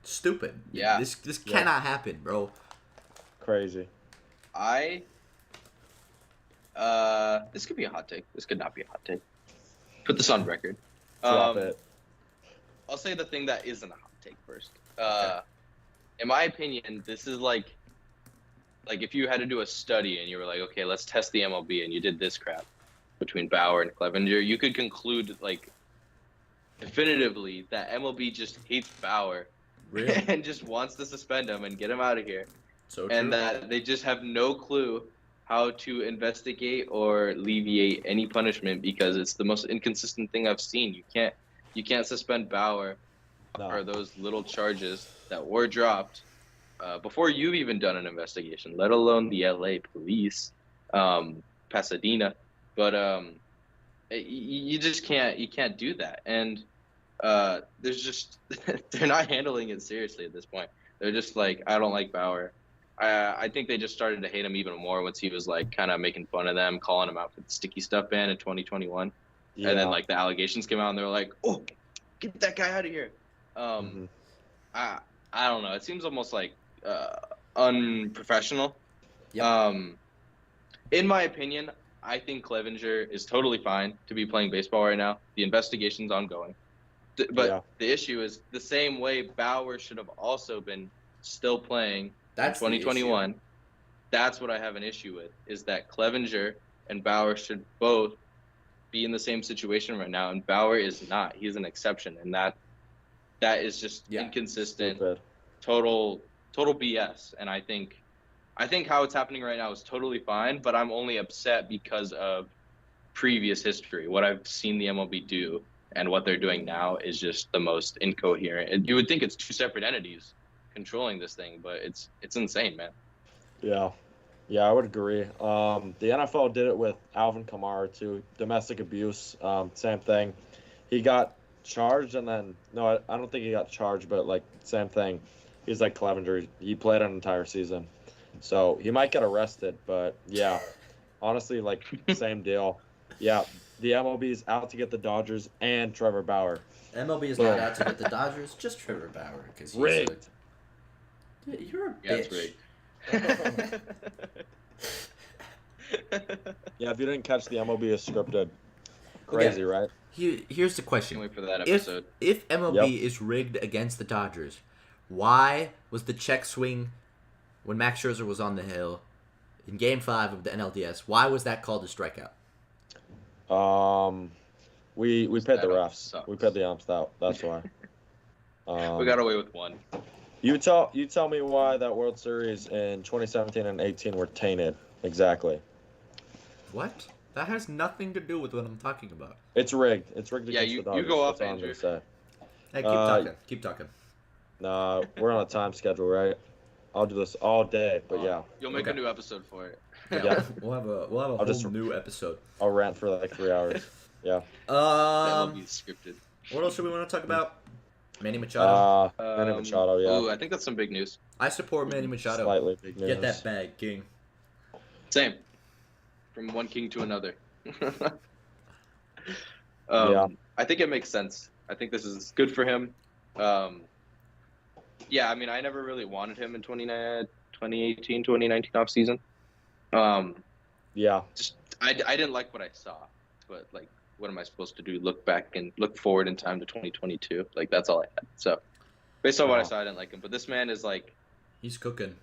Stupid. Yeah. This cannot happen, bro. Crazy. This could be a hot take. This could not be a hot take. Put this on record. Drop it. I'll say the thing that isn't a hot take first. In my opinion, this is like if you had to do a study and you were like, okay, let's test the MLB, and you did this crap between Bauer and Clevinger, you could conclude definitively that MLB just hates Bauer Really? and just wants to suspend him and get him out of here. So true. And that they just have no clue how to investigate or alleviate any punishment because it's the most inconsistent thing I've seen. You can't suspend Bauer No. for those little charges that were dropped before you've even done an investigation, let alone the LA police, Pasadena. But you just can't do that. And there's just they're not handling it seriously at this point. They're just like, I don't like Bauer. I think they just started to hate him even more once he was like kind of making fun of them, calling him out for the sticky stuff ban in 2021. Yeah. And then like the allegations came out and they were like, oh, get that guy out of here. I don't know. It seems almost like unprofessional. Yep. In my opinion, I think Clevinger is totally fine to be playing baseball right now. The investigation's ongoing. But the issue is the same way Bauer should have also been still playing in 2021. That's what I have an issue with, is that Clevinger and Bauer should both be in the same situation right now, and Bauer is not. He's an exception, and that is just inconsistent, Stupid. total BS. And I think how it's happening right now is totally fine, but I'm only upset because of previous history. What I've seen the MLB do and what they're doing now is just the most incoherent. And you would think it's two separate entities controlling this thing, but it's insane, man. Yeah, I would agree. The NFL did it with Alvin Kamara too. Domestic abuse, same thing. He got charged, and then I don't think he got charged, but like same thing. He's like Clevinger. He played an entire season, so he might get arrested. But yeah, honestly, like same deal. Yeah, the MLB is out to get the Dodgers and Trevor Bauer. MLB is not out to get the Dodgers, just Trevor Bauer, because he's rigged. You're a bitch. Yeah, it's rigged. Yeah, if you didn't catch, the MLB is scripted. Crazy, right? Here's the question. Can't wait for that episode. If MLB is rigged against the Dodgers, why was the check swing when Max Scherzer was on the hill in Game 5 of the NLDS? Why was that called a strikeout? We paid the refs. Sucks. We paid the umps out. That's why. We got away with one. You tell me why that World Series in 2017 and 18 were tainted. Exactly. What? That has nothing to do with what I'm talking about. It's rigged. It's rigged Yeah, against the Dodgers. you go off, That's all I'm Andrew. gonna say. Hey, keep talking. Nah, we're on a time schedule, right? I'll do this all day, but yeah. You'll make a new episode for it. Yeah, we'll have a whole new episode. I'll rant for like 3 hours. Yeah. That'll be scripted. What else do we want to talk about? Manny Machado. Manny Machado, yeah. Oh, I think that's some big news. I support Manny Machado. Slightly big news. Get that bag, King. Same. From one king to another. Yeah. I think it makes sense. I think this is good for him. Yeah, I mean, I never really wanted him in 2018, 2019 off season. Yeah. Just I didn't like what I saw, but like, what am I supposed to do? Look back and look forward in time to 2022. Like, that's all I had. So, based on what I saw, I didn't like him. But this man is like, he's cooking.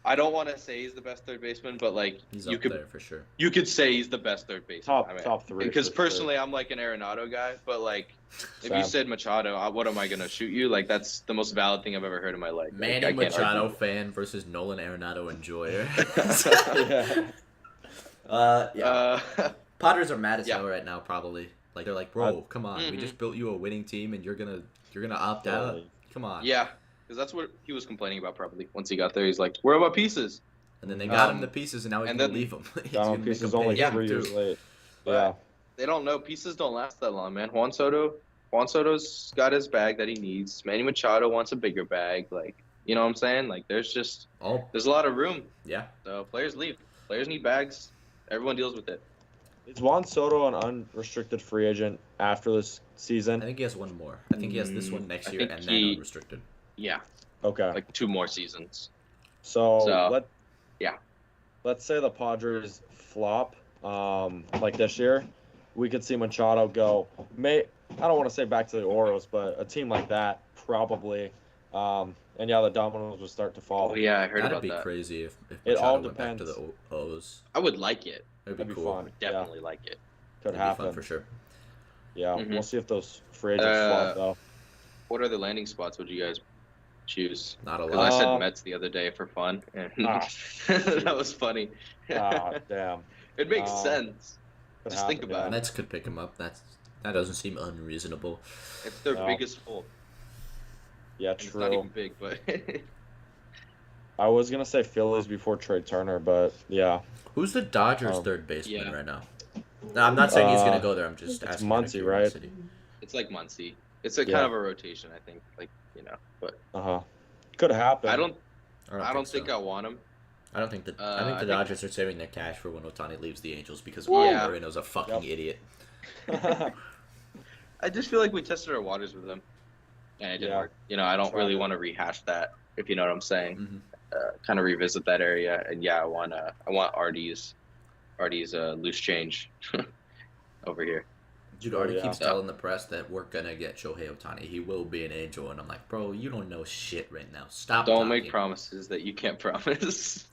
I don't want to say he's the best third baseman, but like, He's up there for sure. You could say he's the best third baseman. Top three. Because for personally, sure. I'm like an Arenado guy, but like, if Same. you said Machado, what am I gonna shoot you? Like, that's the most valid thing I've ever heard in my life. Manny like, I can't Machado argue. fan versus Nolan Arenado enjoyer. Yeah. Padres are mad as Yeah. hell right now, probably. Like, they're like, bro, come on, we Mhm. just built you a winning team, and you're gonna opt out. Come on. Yeah, because that's what he was complaining about probably once he got there. He's like, where are my pieces? And then they got him the pieces, and now he's and gonna then- leave him. He's Down gonna make Peace him is only pay 3 him, years too. late. But Yeah. They don't know. Pieces don't last that long, man. Juan Soto's got his bag that he needs. Manny Machado wants a bigger bag. Like, you know what I'm saying? Like, there's a lot of room. Yeah. So players leave. Players need bags. Everyone deals with it. Is Juan Soto an unrestricted free agent after this season? I think he has one more. I think he has this one next I year, think and then he- unrestricted. Yeah, Okay. like 2 more seasons. So yeah. Let's say the Padres flop, like this year. We could see Machado go. I don't want to say back to the Orioles, but a team like that probably. And yeah, the dominoes would start to fall. Oh yeah, I heard That'd about be that. crazy if It Machado all went back to depends. the O's. I would like it. It'd be That'd be cool. fun. Definitely like it. Could It'd be happen fun for sure. Yeah, Mhm. we'll see if those free agents flop though. What other landing spots would you guys choose? Not a Because I lot. said Mets the other day for fun, and Ah, that was funny. Damn. It makes Ah. sense. Could Just think happen, about yeah. it. Mets could pick him up. That doesn't seem unreasonable. It's their No. biggest hole. Yeah, And it's not true. even big, but I was gonna say Phillies before Trey Turner, but yeah, Who's the Dodgers' Um, third baseman yeah. right now? No, I'm not saying he's Uh, gonna go there. I'm just it's asking. out of Muncy, right? curiosity. it's like Muncie. It's a Yeah. kind of a rotation, I think. But Could happen. I don't I don't think so. I want him. I don't think that. I I think the think- Dodgers are saving their cash for when Ohtani leaves the Angels because Yeah. Artie Moreno's a fucking Yep. idiot. I just feel like we tested our waters with him, and it didn't Yeah. work. I don't really Tried it. want to rehash that, if you know what I'm saying. Mm-hmm. Kind of revisit that area, and I want Artie's loose change over here. Dude, Artie yeah. keeps telling the press that we're gonna get Shohei Ohtani. He will be an Angel, and I'm like, bro, you don't know shit right now. Stop. Don't talking. make promises that you can't promise.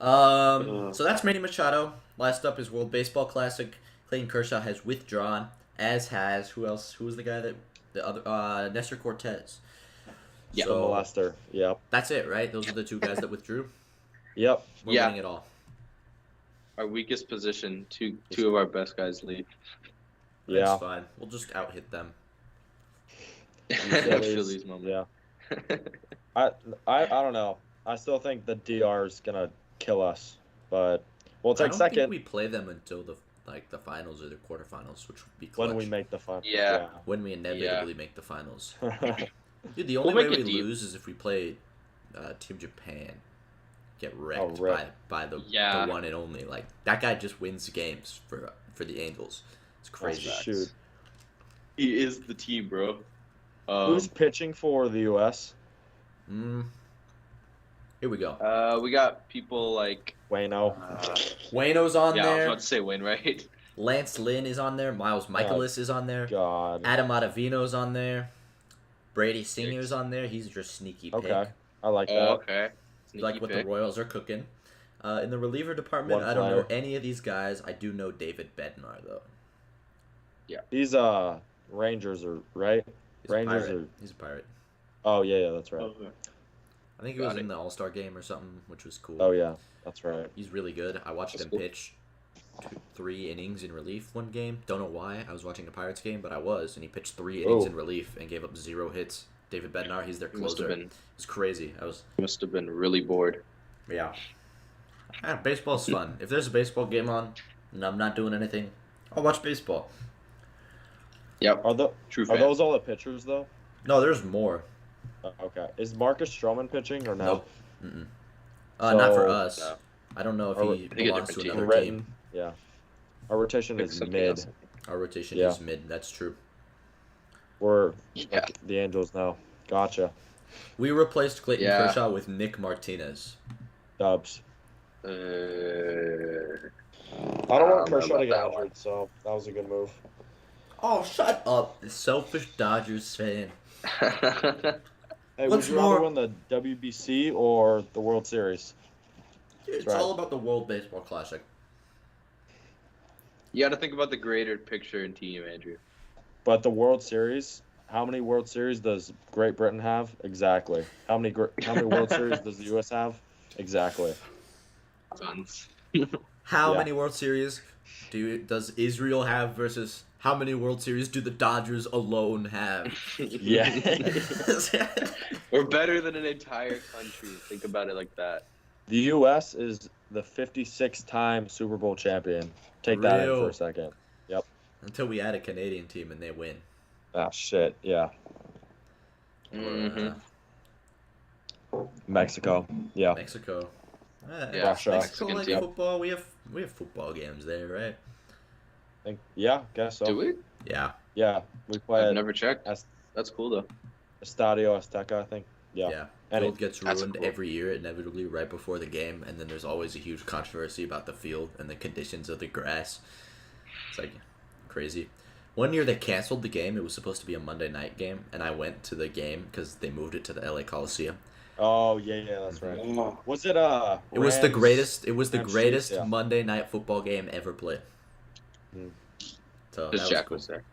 So that's Manny Machado. Last up is World Baseball Classic. Clayton Kershaw has withdrawn, as has who else? Who was the guy that the other Nestor Cortez? Yeah. The molester. Yep. That's it, right? Those are the two guys that withdrew. Yep. We're Yeah. winning it all. Our weakest position, two of our best guys leave. Yeah. It's fine. We'll just out-hit them. Phillies moment. Yeah. I don't know. I still think the DR is gonna kill us, but we'll I take don't second think we play them until the finals or the quarterfinals, which would be clutch. when we make the fun. Yeah. When we inevitably make the finals. Yeah. Dude, the only We'll way make we it deep. lose is if we play Team Japan. Get wrecked Oh, rip. by the Yeah. one and only. Like, that guy just wins games for the Angels. It's crazy. Oh, shoot. He is the team, bro. Who's pitching for the U.S.? Here we go. We got people like Wayno. Wayno's on I was there. about to say Wainwright. Lance Lynn is on there. Miles Michaelis is on there. God. Adam Ottavino's on there. Brady Singer's on there. He's just sneaky pick. Okay. I like that. Oh, okay. Like what the Royals are cooking. In the reliever department, One I don't know player. any of these guys. I do know David Bednar, though. These Rangers are right. He's Rangers a pirate. are- He's a pirate. Oh yeah, that's right. I think he Got was it. in the All-Star game or something, which was cool. Oh yeah, that's right. He's really good. I watched That's him cool. pitch 3 innings in relief one game. Don't know why. I was watching the Pirates game, but I was, and he pitched 3 innings Oh. in relief and gave up 0 hits. David Bednar, he's their He must have closer. been It's crazy. really bored. Yeah. Baseball's fun. If there's a baseball game on and I'm not doing anything, I'll watch baseball. Yep. Are True fan. those all the pitchers though? No, there's more. Okay. Is Marcus Stroman pitching or no? Nope. Mm-mm. Not for So- us. No. I don't know if Are he I think a belongs to different another team. team. Yeah. Our rotation Pick is something mid. else. Our rotation Yeah. is mid. That's true. We're Yeah. like the Angels now. Gotcha. We replaced Clayton Yeah. Kershaw with Nick Martinez. Dubs. Uh, I don't I want don't know Kershaw to about get that one. injured, so that was a good move. Oh, shut up, the selfish Dodgers fan. Hey, What's would you rather more- win the WBC or the World Series? It's right. all about the World Baseball Classic. You got to think about the greater picture and team, Andrew. But the World Series, how many World Series does Great Britain have? Exactly. How many World Series does the U.S. have? Exactly. Tons. How Yeah. many World Series does Israel have versus how many World Series do the Dodgers alone have? Yeah. We're better than an entire country. Think about it like that. The U.S. is the 56th-time Super Bowl champion. Take that in Real. for a second. Until we add a Canadian team and they win. Ah, shit. Yeah. Mhm. Mexico. Yeah. Mexico. Yeah, Russia. Mexico Mexican like team. football. We have football games there, right? Yeah, guess so. Do we? Yeah. Yeah. We play I've at never checked. Es- That's cool though. Estadio Azteca, I think. Yeah. Yeah. And Field gets that's ruined cool. every year, inevitably, right before the game, and then there's always a huge controversy about the field and the conditions of the grass. It's like crazy. One year they canceled the game. It was supposed to be a Monday night game, and I went to the game because they moved it to the LA Coliseum. Oh, yeah, that's right. Was it It was the Rams- greatest. It was the Rams greatest Chiefs, yeah. Monday night football game ever played. Hmm. So Because that Jack cool. was there.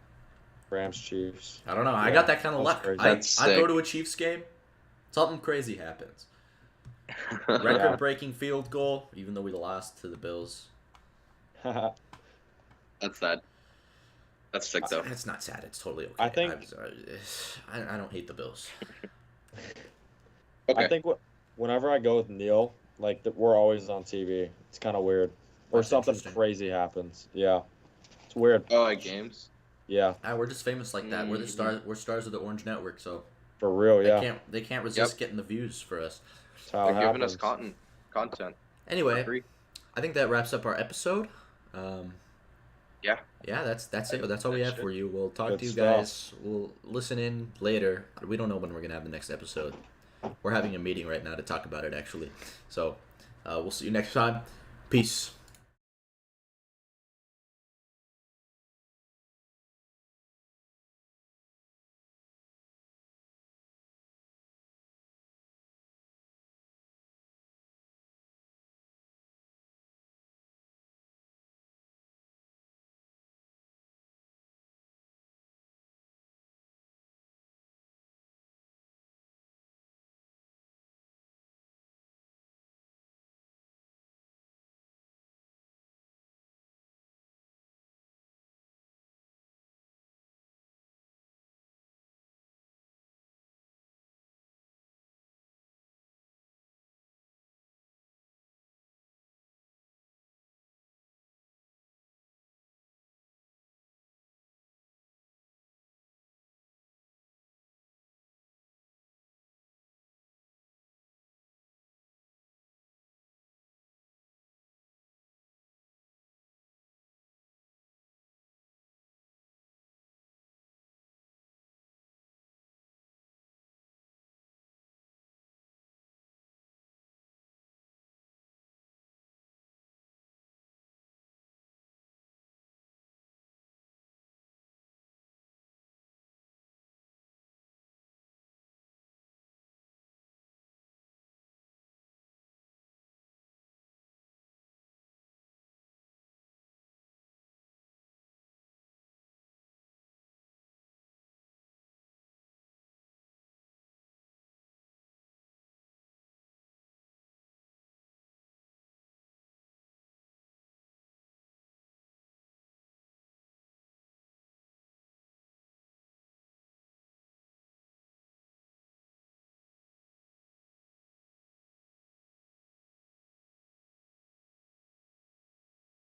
Rams Chiefs? I don't know. I Yeah, got that kind of that's luck. crazy. That's I go sick. to a Chiefs game, something crazy happens. Yeah. Record-breaking field goal, even though we lost to the Bills. That's sad. That's sick though. It's not sad. It's totally okay. I think- I don't hate the Bills. Okay. I think whenever I go with Neal, like we're always on TV. It's kind of weird, or That's something interesting. crazy happens. Yeah, it's weird. Oh, at games. Yeah, We're just famous like that. We're the stars. We're stars of the Orange Network. So for real. Yeah, they can't resist getting the views for us. that's how They're it giving us happens. content. For Anyway, free. I think that wraps up our episode. Yeah. Yeah, that's it. That's all we That have should. for you. We'll talk Good to you stuff. guys. We'll listen in later. We don't know when we're gonna have the next episode. We're having a meeting right now to talk about it, actually. So we'll see you next time. Peace.